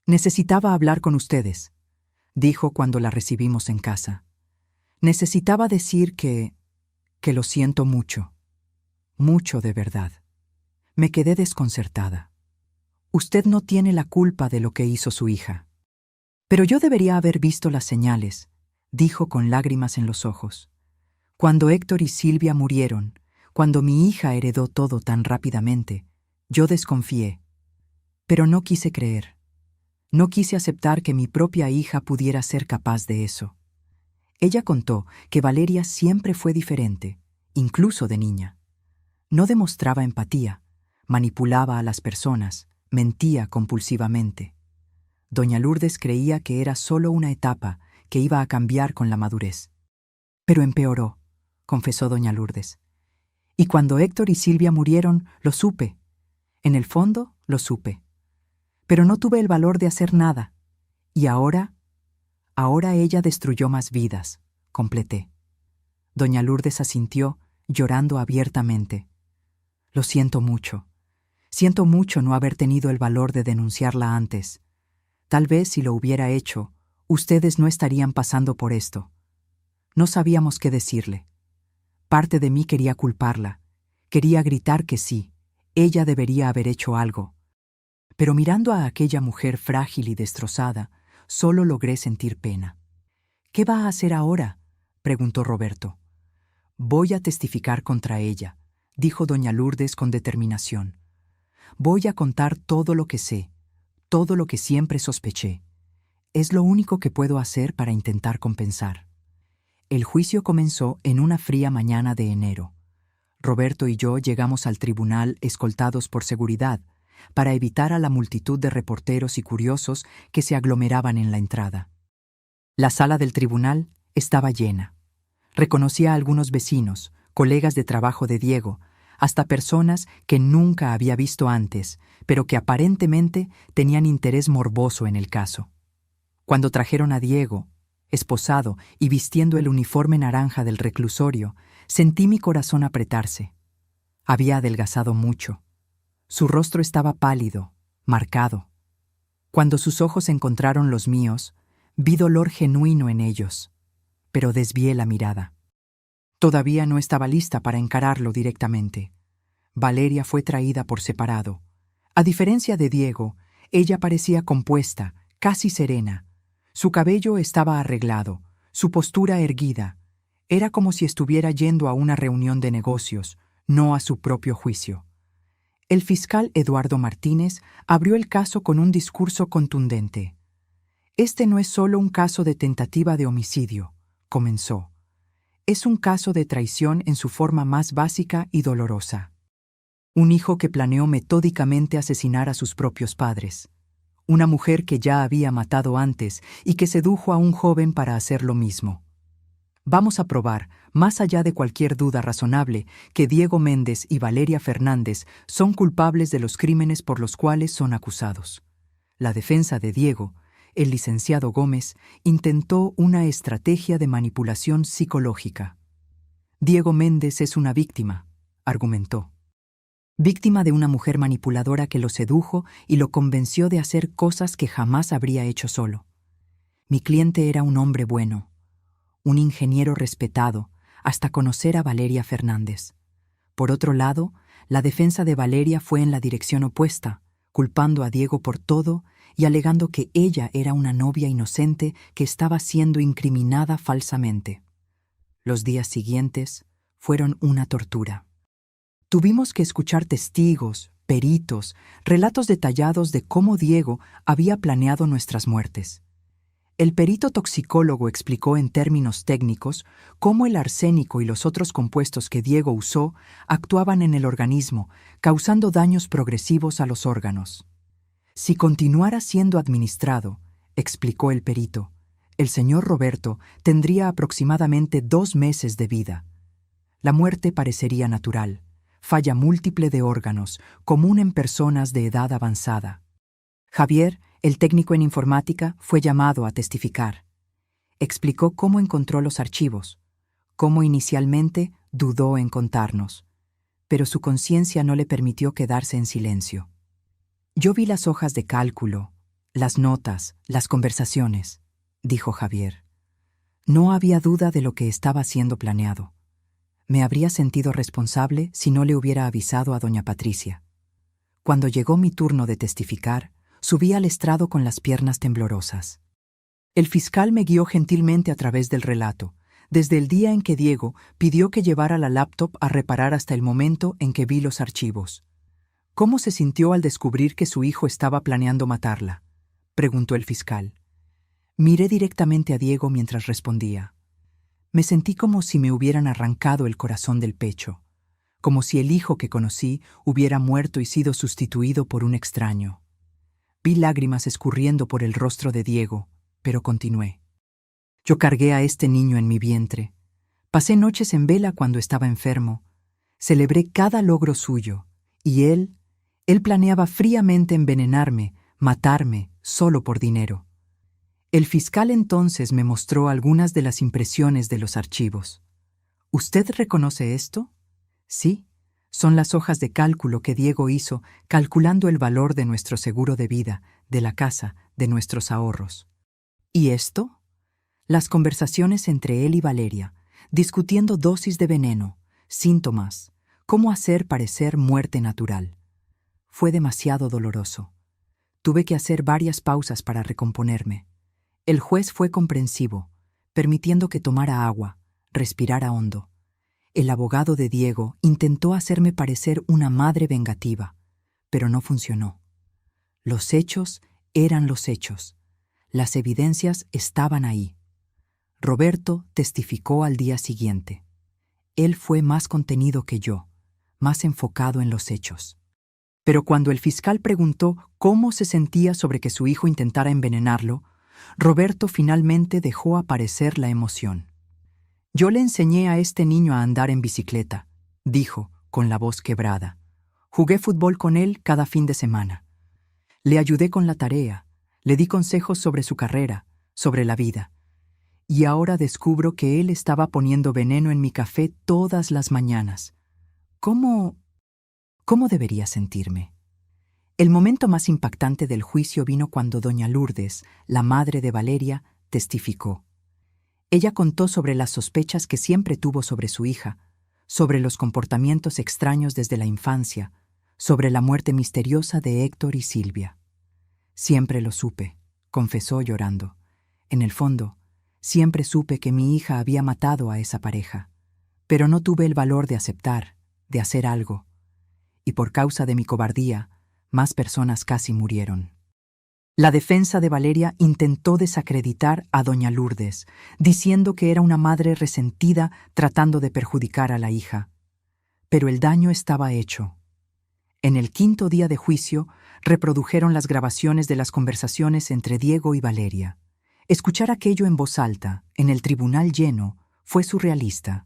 «Necesitaba hablar con ustedes», dijo cuando la recibimos en casa. «Necesitaba decir que lo siento mucho. Mucho de verdad. Me quedé desconcertada. Usted no tiene la culpa de lo que hizo su hija». «Pero yo debería haber visto las señales», dijo con lágrimas en los ojos. «Cuando Héctor y Silvia murieron, cuando mi hija heredó todo tan rápidamente, yo desconfié. Pero no quise creer. No quise aceptar que mi propia hija pudiera ser capaz de eso». Ella contó que Valeria siempre fue diferente, incluso de niña. No demostraba empatía, manipulaba a las personas, mentía compulsivamente. Doña Lourdes creía que era solo una etapa que iba a cambiar con la madurez. «Pero empeoró», confesó doña Lourdes. «Y cuando Héctor y Silvia murieron, lo supe. En el fondo, lo supe. pero no tuve el valor de hacer nada. Y ahora ella destruyó más vidas, completé. Doña Lourdes asintió, llorando abiertamente. Lo siento mucho. Siento mucho no haber tenido el valor de denunciarla antes. Tal vez si lo hubiera hecho, ustedes no estarían pasando por esto. No sabíamos qué decirle. Parte de mí quería culparla. Quería gritar que sí, ella debería haber hecho algo. Pero mirando a aquella mujer frágil y destrozada, solo logré sentir pena. «¿Qué va a hacer ahora?», preguntó Roberto. «Voy a testificar contra ella», dijo doña Lourdes con determinación. «Voy a contar todo lo que sé, todo lo que siempre sospeché. Es lo único que puedo hacer para intentar compensar». El juicio comenzó en una fría mañana de enero. Roberto y yo llegamos al tribunal escoltados por seguridad, para evitar a la multitud de reporteros y curiosos que se aglomeraban en la entrada. La sala del tribunal estaba llena. Reconocí a algunos vecinos, colegas de trabajo de Diego, hasta personas que nunca había visto antes, pero que aparentemente tenían interés morboso en el caso. Cuando trajeron a Diego, esposado y vistiendo el uniforme naranja del reclusorio, sentí mi corazón apretarse. Había adelgazado mucho. Su rostro estaba pálido, marcado. Cuando sus ojos encontraron los míos, vi dolor genuino en ellos, pero desvié la mirada. Todavía no estaba lista para encararlo directamente. Valeria fue traída por separado. A diferencia de Diego, ella parecía compuesta, casi serena. Su cabello estaba arreglado, su postura erguida. Era como si estuviera yendo a una reunión de negocios, no a su propio juicio. El fiscal Eduardo Martínez abrió el caso con un discurso contundente. «Este no es solo un caso de tentativa de homicidio», comenzó. «Es un caso de traición en su forma más básica y dolorosa. Un hijo que planeó metódicamente asesinar a sus propios padres. Una mujer que ya había matado antes y que sedujo a un joven para hacer lo mismo. Vamos a probar, más allá de cualquier duda razonable, que Diego Méndez y Valeria Fernández son culpables de los crímenes por los cuales son acusados». La defensa de Diego, el licenciado Gómez, intentó una estrategia de manipulación psicológica. «Diego Méndez es una víctima», argumentó. «Víctima de una mujer manipuladora que lo sedujo y lo convenció de hacer cosas que jamás habría hecho solo. Mi cliente era un hombre bueno, un ingeniero respetado, hasta conocer a Valeria Fernández. Por otro lado, la defensa de Valeria fue en la dirección opuesta, culpando a Diego por todo y alegando que ella era una novia inocente que estaba siendo incriminada falsamente. Los días siguientes fueron una tortura. Tuvimos que escuchar testigos, peritos, relatos detallados de cómo Diego había planeado nuestras muertes. El perito toxicólogo explicó en términos técnicos cómo el arsénico y los otros compuestos que Diego usó actuaban en el organismo, causando daños progresivos a los órganos. Si continuara siendo administrado, explicó el perito, el señor Roberto tendría aproximadamente 2 meses de vida. La muerte parecería natural, falla múltiple de órganos, común en personas de edad avanzada. Javier, el técnico en informática, fue llamado a testificar. Explicó cómo encontró los archivos, cómo inicialmente dudó en contarnos, pero su conciencia no le permitió quedarse en silencio. «Yo vi las hojas de cálculo, las notas, las conversaciones», dijo Javier. «No había duda de lo que estaba siendo planeado. Me habría sentido responsable si no le hubiera avisado a doña Patricia. Cuando llegó mi turno de testificar, subí al estrado con las piernas temblorosas. El fiscal me guió gentilmente a través del relato, desde el día en que Diego pidió que llevara la laptop a reparar hasta el momento en que vi los archivos. «¿Cómo se sintió al descubrir que su hijo estaba planeando matarla?», preguntó el fiscal. Miré directamente a Diego mientras respondía. Me sentí como si me hubieran arrancado el corazón del pecho, como si el hijo que conocí hubiera muerto y sido sustituido por un extraño. Vi lágrimas escurriendo por el rostro de Diego, pero continué. Yo cargué a este niño en mi vientre. Pasé noches en vela cuando estaba enfermo. Celebré cada logro suyo, y él planeaba fríamente envenenarme, matarme solo por dinero. El fiscal entonces me mostró algunas de las impresiones de los archivos. ¿Usted reconoce esto? Sí, son las hojas de cálculo que Diego hizo calculando el valor de nuestro seguro de vida, de la casa, de nuestros ahorros. ¿Y esto? Las conversaciones entre él y Valeria, discutiendo dosis de veneno, síntomas, cómo hacer parecer muerte natural. Fue demasiado doloroso. Tuve que hacer varias pausas para recomponerme. El juez fue comprensivo, permitiendo que tomara agua, respirara hondo. El abogado de Diego intentó hacerme parecer una madre vengativa, pero no funcionó. Los hechos eran los hechos. Las evidencias estaban ahí. Roberto testificó al día siguiente. Él fue más contenido que yo, más enfocado en los hechos. Pero cuando el fiscal preguntó cómo se sentía sobre que su hijo intentara envenenarlo, Roberto finalmente dejó aparecer la emoción. «Yo le enseñé a este niño a andar en bicicleta», dijo, con la voz quebrada. «Jugué fútbol con él cada fin de semana. Le ayudé con la tarea, le di consejos sobre su carrera, sobre la vida. Y ahora descubro que él estaba poniendo veneno en mi café todas las mañanas. ¿Cómo debería sentirme?» El momento más impactante del juicio vino cuando doña Lourdes, la madre de Valeria, testificó. Ella contó sobre las sospechas que siempre tuvo sobre su hija, sobre los comportamientos extraños desde la infancia, sobre la muerte misteriosa de Héctor y Silvia. «Siempre lo supe», confesó llorando. «En el fondo, siempre supe que mi hija había matado a esa pareja, pero no tuve el valor de aceptar, de hacer algo. Y por causa de mi cobardía, más personas casi murieron». La defensa de Valeria intentó desacreditar a doña Lourdes, diciendo que era una madre resentida tratando de perjudicar a la hija. Pero el daño estaba hecho. En el 5º día de juicio, reprodujeron las grabaciones de las conversaciones entre Diego y Valeria. Escuchar aquello en voz alta, en el tribunal lleno, fue surrealista.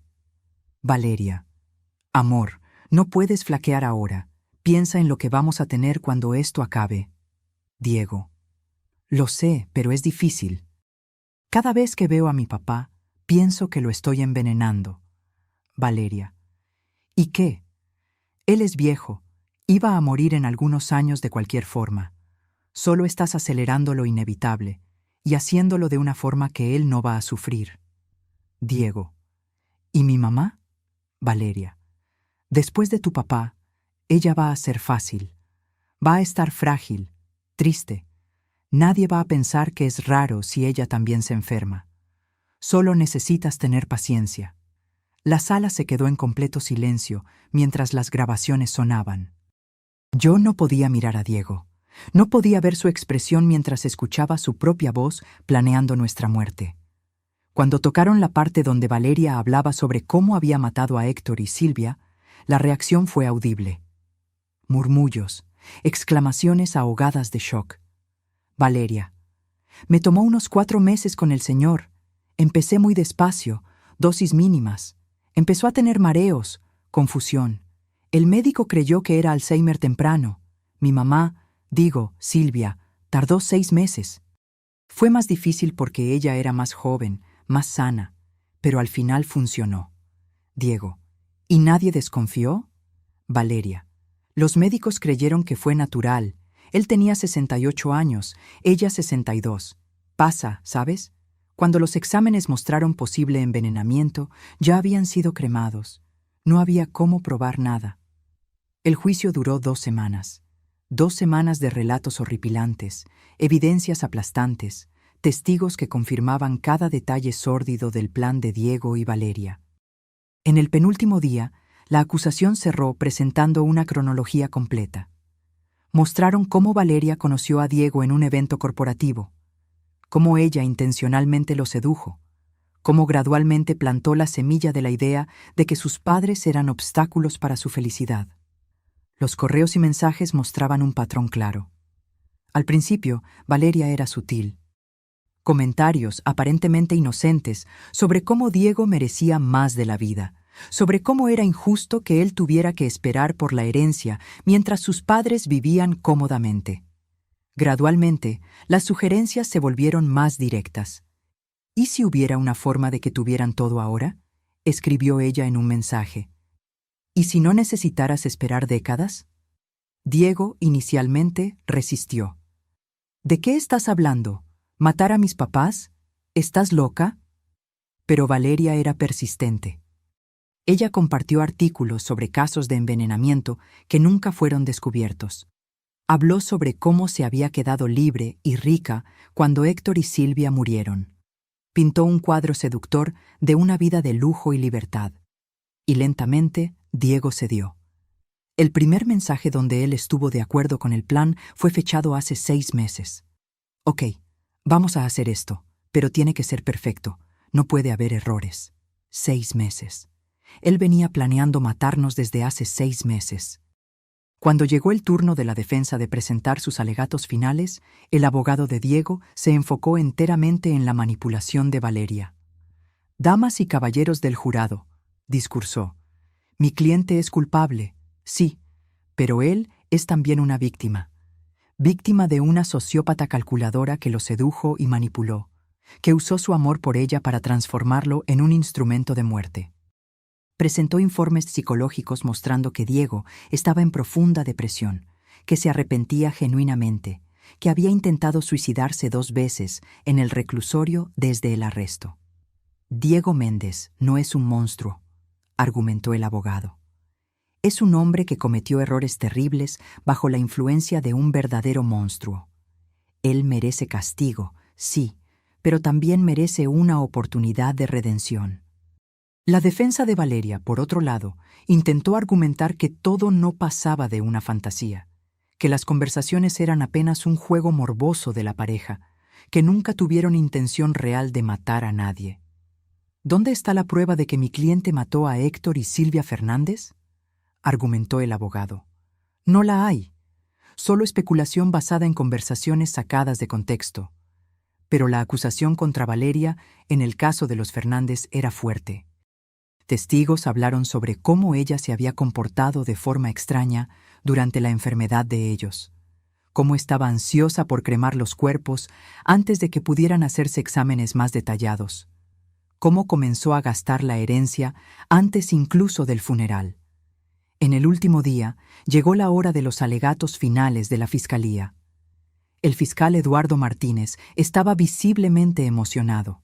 «Valeria, amor, no puedes flaquear ahora. Piensa en lo que vamos a tener cuando esto acabe». Diego: «Lo sé, pero es difícil. Cada vez que veo a mi papá, pienso que lo estoy envenenando». Valeria: «¿Y qué? Él es viejo. Iba a morir en algunos años de cualquier forma. Solo estás acelerando lo inevitable y haciéndolo de una forma que él no va a sufrir». Diego: «¿Y mi mamá?» Valeria: «Después de tu papá, ella va a ser fácil. Va a estar frágil, triste. Nadie va a pensar que es raro si ella también se enferma. Solo necesitas tener paciencia». La sala se quedó en completo silencio mientras las grabaciones sonaban. Yo no podía mirar a Diego. No podía ver su expresión mientras escuchaba su propia voz planeando nuestra muerte. Cuando tocaron la parte donde Valeria hablaba sobre cómo había matado a Héctor y Silvia, la reacción fue audible. Murmullos, exclamaciones ahogadas de shock. Valeria: «Me tomó unos 4 meses con el señor. Empecé muy despacio, dosis mínimas. Empezó a tener mareos, confusión. El médico creyó que era Alzheimer temprano. Mi mamá, Silvia, tardó 6 meses. Fue más difícil porque ella era más joven, más sana, pero al final funcionó». Diego: «¿Y nadie desconfió?» Valeria: «Los médicos creyeron que fue natural. Él tenía 68 años, ella 62. Pasa, ¿sabes? Cuando los exámenes mostraron posible envenenamiento, ya habían sido cremados. No había cómo probar nada». El juicio duró 2 semanas. 2 semanas de relatos horripilantes, evidencias aplastantes, testigos que confirmaban cada detalle sórdido del plan de Diego y Valeria. En el penúltimo día, la acusación cerró presentando una cronología completa. Mostraron cómo Valeria conoció a Diego en un evento corporativo, cómo ella intencionalmente lo sedujo, cómo gradualmente plantó la semilla de la idea de que sus padres eran obstáculos para su felicidad. Los correos y mensajes mostraban un patrón claro. Al principio, Valeria era sutil. Comentarios aparentemente inocentes sobre cómo Diego merecía más de la vida, sobre cómo era injusto que él tuviera que esperar por la herencia mientras sus padres vivían cómodamente. Gradualmente, las sugerencias se volvieron más directas. ¿Y si hubiera una forma de que tuvieran todo ahora?, escribió ella en un mensaje. ¿Y si no necesitaras esperar décadas? Diego inicialmente resistió. ¿De qué estás hablando? ¿Matar a mis papás? ¿Estás loca? Pero Valeria era persistente. Ella compartió artículos sobre casos de envenenamiento que nunca fueron descubiertos. Habló sobre cómo se había quedado libre y rica cuando Héctor y Silvia murieron. Pintó un cuadro seductor de una vida de lujo y libertad. Y lentamente, Diego cedió. El primer mensaje donde él estuvo de acuerdo con el plan fue fechado hace 6 meses. Ok, vamos a hacer esto, pero tiene que ser perfecto. No puede haber errores. 6 meses. Él venía planeando matarnos desde hace 6 meses. Cuando llegó el turno de la defensa de presentar sus alegatos finales, el abogado de Diego se enfocó enteramente en la manipulación de Valeria. «Damas y caballeros del jurado», discursó, «mi cliente es culpable, sí, pero él es también una víctima. Víctima de una sociópata calculadora que lo sedujo y manipuló, que usó su amor por ella para transformarlo en un instrumento de muerte». Presentó informes psicológicos mostrando que Diego estaba en profunda depresión, que se arrepentía genuinamente, que había intentado suicidarse 2 veces en el reclusorio desde el arresto. Diego Méndez no es un monstruo, argumentó el abogado. Es un hombre que cometió errores terribles bajo la influencia de un verdadero monstruo. Él merece castigo, sí, pero también merece una oportunidad de redención. La defensa de Valeria, por otro lado, intentó argumentar que todo no pasaba de una fantasía, que las conversaciones eran apenas un juego morboso de la pareja, que nunca tuvieron intención real de matar a nadie. ¿Dónde está la prueba de que mi cliente mató a Héctor y Silvia Fernández?, argumentó el abogado. No la hay. Solo especulación basada en conversaciones sacadas de contexto. Pero la acusación contra Valeria, en el caso de los Fernández, era fuerte. Testigos hablaron sobre cómo ella se había comportado de forma extraña durante la enfermedad de ellos, cómo estaba ansiosa por cremar los cuerpos antes de que pudieran hacerse exámenes más detallados, cómo comenzó a gastar la herencia antes incluso del funeral. En el último día, llegó la hora de los alegatos finales de la Fiscalía. El fiscal Eduardo Martínez estaba visiblemente emocionado.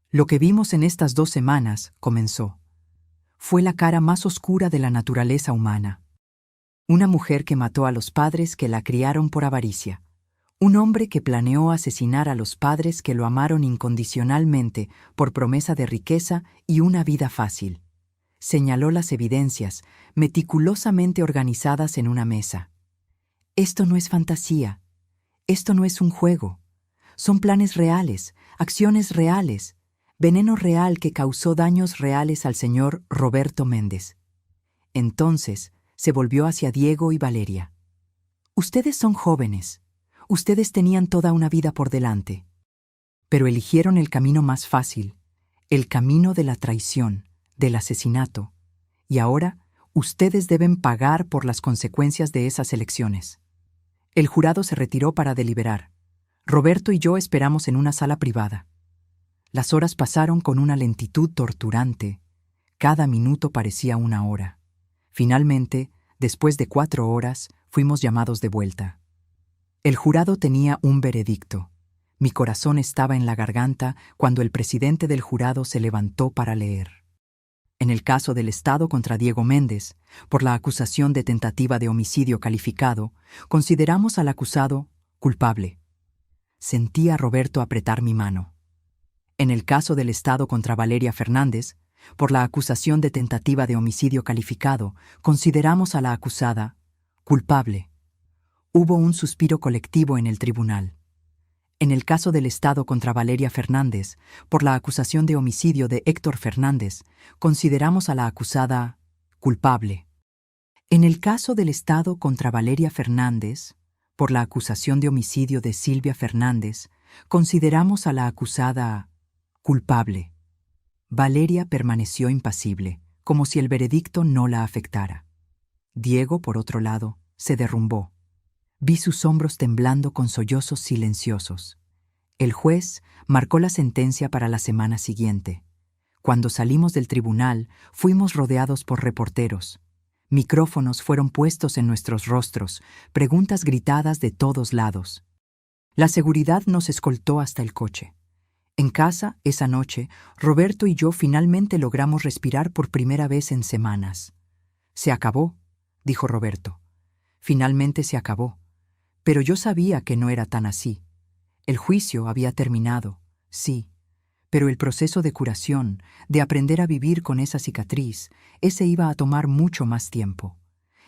Lo que vimos en estas 2 semanas, comenzó, fue la cara más oscura de la naturaleza humana. Una mujer que mató a los padres que la criaron por avaricia. Un hombre que planeó asesinar a los padres que lo amaron incondicionalmente por promesa de riqueza y una vida fácil. Señaló las evidencias, meticulosamente organizadas en una mesa. Esto no es fantasía. Esto no es un juego. Son planes reales, acciones reales, veneno real que causó daños reales al señor Roberto Méndez. Entonces se volvió hacia Diego y Valeria. Ustedes son jóvenes. Ustedes tenían toda una vida por delante. Pero eligieron el camino más fácil, el camino de la traición, del asesinato. Y ahora ustedes deben pagar por las consecuencias de esas elecciones. El jurado se retiró para deliberar. Roberto y yo esperamos en una sala privada. Las horas pasaron con una lentitud torturante. Cada minuto parecía una hora. Finalmente, después de 4 horas, fuimos llamados de vuelta. El jurado tenía un veredicto. Mi corazón estaba en la garganta cuando el presidente del jurado se levantó para leer. En el caso del Estado contra Diego Méndez, por la acusación de tentativa de homicidio calificado, consideramos al acusado culpable. Sentí a Roberto apretar mi mano. En el caso del Estado contra Valeria Fernández, por la acusación de tentativa de homicidio calificado, consideramos a la acusada culpable. Hubo un suspiro colectivo en el tribunal. En el caso del Estado contra Valeria Fernández, por la acusación de homicidio de Héctor Fernández, consideramos a la acusada culpable. En el caso del Estado contra Valeria Fernández, por la acusación de homicidio de Silvia Fernández, consideramos a la acusada culpable. Valeria permaneció impasible, como si el veredicto no la afectara. Diego, por otro lado, se derrumbó. Vi sus hombros temblando con sollozos silenciosos. El juez marcó la sentencia para la semana siguiente. Cuando salimos del tribunal, fuimos rodeados por reporteros. Micrófonos fueron puestos en nuestros rostros, preguntas gritadas de todos lados. La seguridad nos escoltó hasta el coche. En casa, esa noche, Roberto y yo finalmente logramos respirar por primera vez en semanas. «Se acabó», dijo Roberto. Finalmente se acabó. Pero yo sabía que no era tan así. El juicio había terminado, sí, pero el proceso de curación, de aprender a vivir con esa cicatriz, ese iba a tomar mucho más tiempo.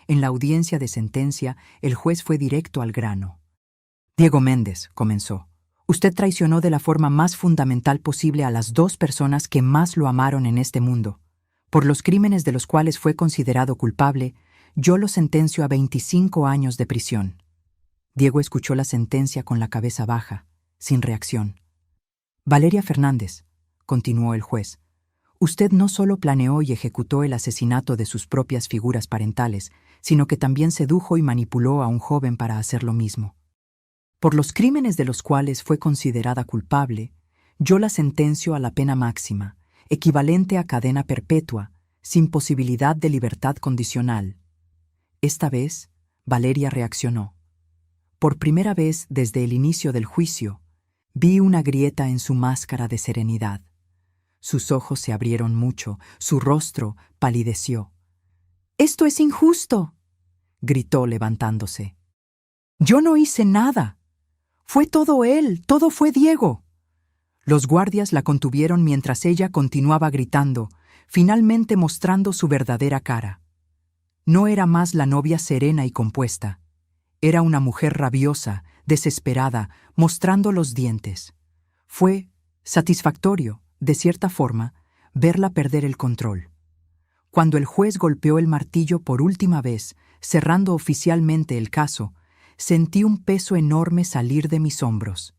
En la audiencia de sentencia, el juez fue directo al grano. «Diego Méndez», comenzó, «usted traicionó de la forma más fundamental posible a las dos personas que más lo amaron en este mundo. Por los crímenes de los cuales fue considerado culpable, yo lo sentencio a 25 años de prisión». Diego escuchó la sentencia con la cabeza baja, sin reacción. «Valeria Fernández», continuó el juez, «usted no solo planeó y ejecutó el asesinato de sus propias figuras parentales, sino que también sedujo y manipuló a un joven para hacer lo mismo. Por los crímenes de los cuales fue considerada culpable, yo la sentencio a la pena máxima, equivalente a cadena perpetua, sin posibilidad de libertad condicional». Esta vez, Valeria reaccionó. Por primera vez desde el inicio del juicio, vi una grieta en su máscara de serenidad. Sus ojos se abrieron mucho, su rostro palideció. «¡Esto es injusto!», gritó levantándose. «Yo no hice nada. Fue todo él, todo fue Diego». Los guardias la contuvieron mientras ella continuaba gritando, finalmente mostrando su verdadera cara. No era más la novia serena y compuesta. Era una mujer rabiosa, desesperada, mostrando los dientes. Fue satisfactorio, de cierta forma, verla perder el control. Cuando el juez golpeó el martillo por última vez, cerrando oficialmente el caso, sentí un peso enorme salir de mis hombros.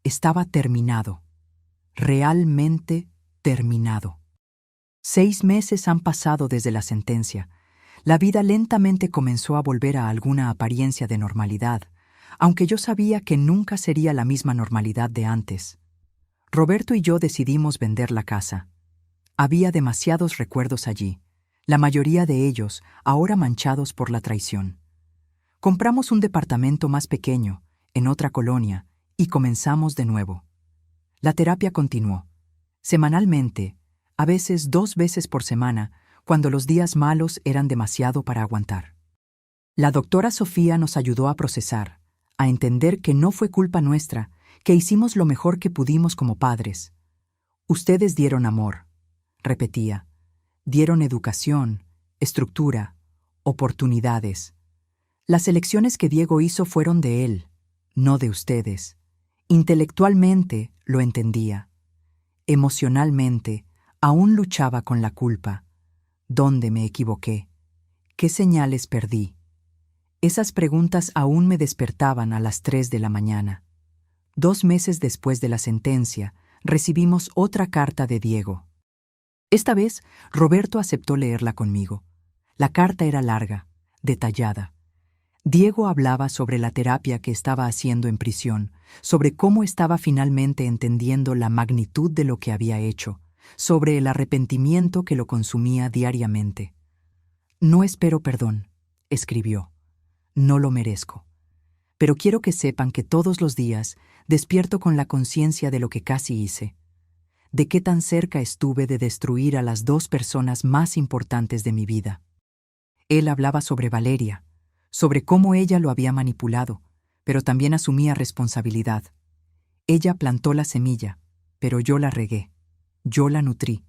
Estaba terminado. Realmente terminado. 6 meses han pasado desde la sentencia. La vida lentamente comenzó a volver a alguna apariencia de normalidad, aunque yo sabía que nunca sería la misma normalidad de antes. Roberto y yo decidimos vender la casa. Había demasiados recuerdos allí, la mayoría de ellos ahora manchados por la traición. Compramos un departamento más pequeño, en otra colonia, y comenzamos de nuevo. La terapia continuó. Semanalmente, a veces 2 veces por semana, cuando los días malos eran demasiado para aguantar. La doctora Sofía nos ayudó a procesar, a entender que no fue culpa nuestra, que hicimos lo mejor que pudimos como padres. «Ustedes dieron amor», repetía. «Dieron educación, estructura, oportunidades. Las elecciones que Diego hizo fueron de él, no de ustedes. Intelectualmente lo entendía. Emocionalmente, aún luchaba con la culpa. ¿Dónde me equivoqué? ¿Qué señales perdí?». Esas preguntas aún me despertaban a las 3 de la mañana. 2 meses después de la sentencia, recibimos otra carta de Diego. Esta vez, Roberto aceptó leerla conmigo. La carta era larga, detallada. Diego hablaba sobre la terapia que estaba haciendo en prisión, sobre cómo estaba finalmente entendiendo la magnitud de lo que había hecho, sobre el arrepentimiento que lo consumía diariamente. «No espero perdón», escribió. «No lo merezco. Pero quiero que sepan que todos los días despierto con la conciencia de lo que casi hice, de qué tan cerca estuve de destruir a las 2 personas más importantes de mi vida». Él hablaba sobre Valeria, sobre cómo ella lo había manipulado, pero también asumía responsabilidad. Ella plantó la semilla, pero yo la regué. Yo la nutrí.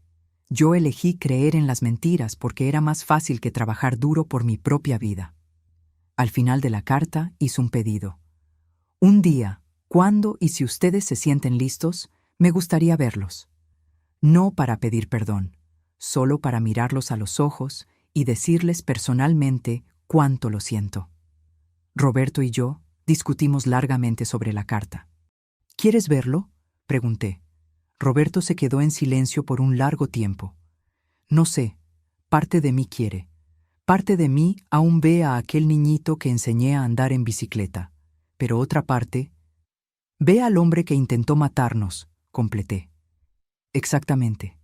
Yo elegí creer en las mentiras porque era más fácil que trabajar duro por mi propia vida. Al final de la carta hizo un pedido. «Un día, cuando y si ustedes se sienten listos, me gustaría verlos. No para pedir perdón, solo para mirarlos a los ojos y decirles personalmente cuánto lo siento». Roberto y yo discutimos largamente sobre la carta. «¿Quieres verlo?», pregunté. Roberto se quedó en silencio por un largo tiempo. «No sé, parte de mí quiere, Parte de mí aún ve a aquel niñito que enseñé a andar en bicicleta, pero otra parte ve al hombre que intentó matarnos, completé. Exactamente.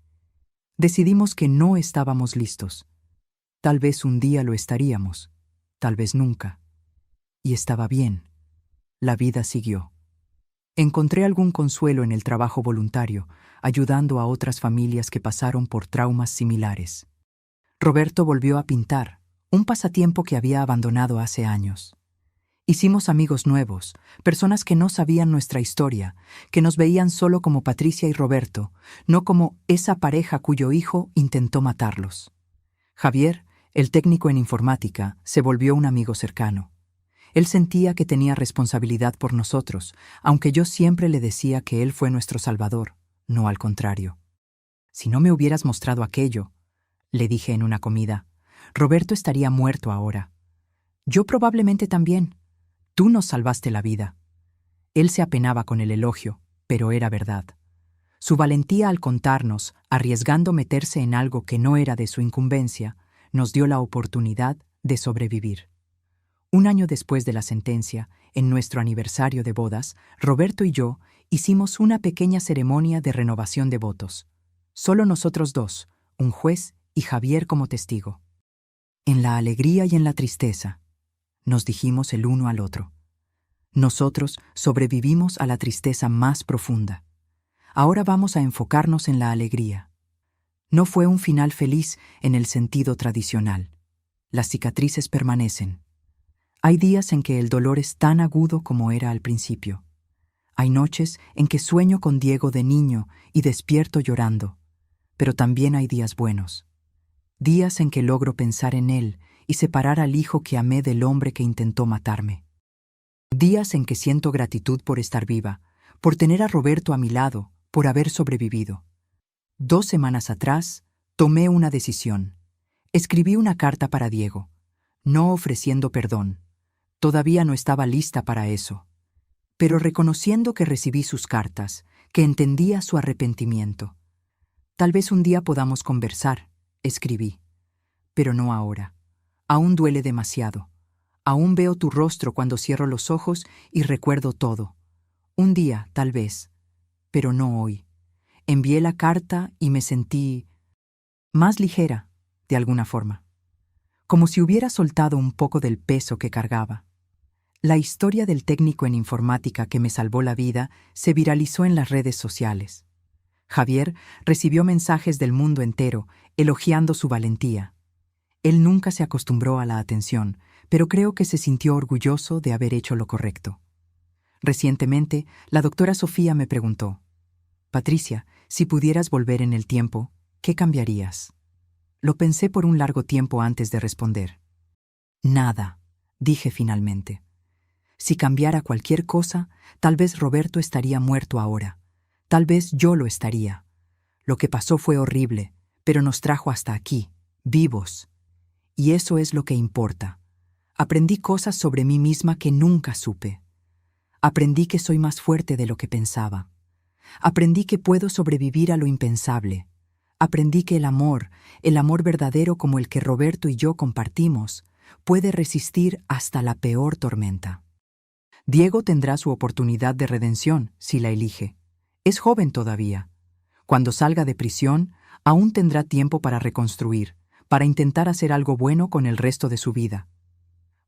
Decidimos que no estábamos listos. Tal vez un día lo estaríamos, tal vez nunca. Y estaba bien. La vida siguió. Encontré algún consuelo en el trabajo voluntario, ayudando a otras familias que pasaron por traumas similares. Roberto volvió a pintar, un pasatiempo que había abandonado hace años. Hicimos amigos nuevos, personas que no sabían nuestra historia, que nos veían solo como Patricia y Roberto, no como esa pareja cuyo hijo intentó matarlos. Javier, el técnico en informática, se volvió un amigo cercano. Él sentía que tenía responsabilidad por nosotros, aunque yo siempre le decía que él fue nuestro salvador, no al contrario. Si no me hubieras mostrado aquello, le dije en una comida, Roberto estaría muerto ahora. Yo probablemente también. Tú nos salvaste la vida. Él se apenaba con el elogio, pero era verdad. Su valentía al contarnos, arriesgando meterse en algo que no era de su incumbencia, nos dio la oportunidad de sobrevivir. Un año después de la sentencia, en nuestro aniversario de bodas, Roberto y yo hicimos una pequeña ceremonia de renovación de votos. Solo nosotros dos, un juez y Javier como testigo. En la alegría y en la tristeza, nos dijimos el uno al otro. Nosotros sobrevivimos a la tristeza más profunda. Ahora vamos a enfocarnos en la alegría. No fue un final feliz en el sentido tradicional. Las cicatrices permanecen. Hay días en que el dolor es tan agudo como era al principio. Hay noches en que sueño con Diego de niño y despierto llorando. Pero también hay días buenos. Días en que logro pensar en él y separar al hijo que amé del hombre que intentó matarme. Días en que siento gratitud por estar viva, por tener a Roberto a mi lado, por haber sobrevivido. 2 semanas atrás, tomé una decisión. Escribí una carta para Diego, no ofreciendo perdón. Todavía no estaba lista para eso. Pero reconociendo que recibí sus cartas, que entendía su arrepentimiento. Tal vez un día podamos conversar, escribí. Pero no ahora. Aún duele demasiado. Aún veo tu rostro cuando cierro los ojos y recuerdo todo. Un día, tal vez, pero no hoy. Envié la carta y me sentí más ligera, de alguna forma. Como si hubiera soltado un poco del peso que cargaba. La historia del técnico en informática que me salvó la vida se viralizó en las redes sociales. Javier recibió mensajes del mundo entero elogiando su valentía. Él nunca se acostumbró a la atención, pero creo que se sintió orgulloso de haber hecho lo correcto. Recientemente, la doctora Sofía me preguntó, Patricia, si pudieras volver en el tiempo, ¿qué cambiarías? Lo pensé por un largo tiempo antes de responder. Nada, dije finalmente. Si cambiara cualquier cosa, tal vez Roberto estaría muerto ahora. Tal vez yo lo estaría. Lo que pasó fue horrible, pero nos trajo hasta aquí, vivos. Y eso es lo que importa. Aprendí cosas sobre mí misma que nunca supe. Aprendí que soy más fuerte de lo que pensaba. Aprendí que puedo sobrevivir a lo impensable. Aprendí que el amor verdadero como el que Roberto y yo compartimos, puede resistir hasta la peor tormenta. Diego tendrá su oportunidad de redención si la elige. Es joven todavía. Cuando salga de prisión, aún tendrá tiempo para reconstruir, para intentar hacer algo bueno con el resto de su vida.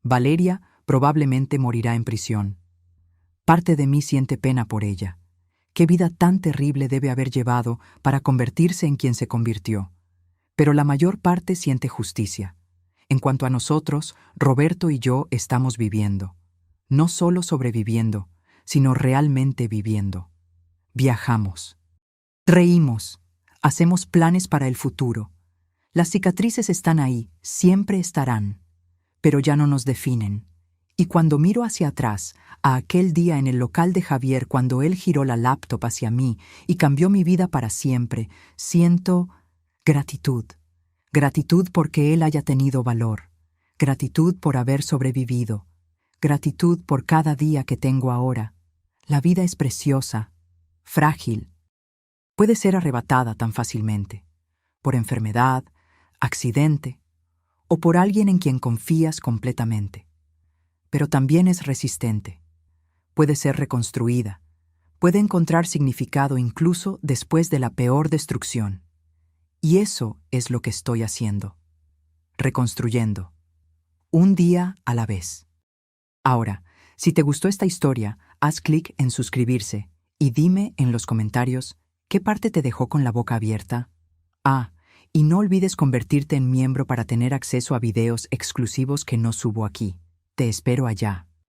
Valeria probablemente morirá en prisión. Parte de mí siente pena por ella. Qué vida tan terrible debe haber llevado para convertirse en quien se convirtió. Pero la mayor parte siente justicia. En cuanto a nosotros, Roberto y yo estamos viviendo. No solo sobreviviendo, sino realmente viviendo. Viajamos. Reímos. Hacemos planes para el futuro. Las cicatrices están ahí, siempre estarán, pero ya no nos definen. Y cuando miro hacia atrás, a aquel día en el local de Javier cuando él giró la laptop hacia mí y cambió mi vida para siempre, siento gratitud. Gratitud porque él haya tenido valor. Gratitud por haber sobrevivido. Gratitud por cada día que tengo ahora. La vida es preciosa, frágil. Puede ser arrebatada tan fácilmente. Por enfermedad, accidente o por alguien en quien confías completamente. Pero también es resistente. Puede ser reconstruida. Puede encontrar significado incluso después de la peor destrucción. Y eso es lo que estoy haciendo. Reconstruyendo. Un día a la vez. Ahora, si te gustó esta historia, haz clic en suscribirse y dime en los comentarios qué parte te dejó con la boca abierta. Y no olvides convertirte en miembro para tener acceso a videos exclusivos que no subo aquí. Te espero allá.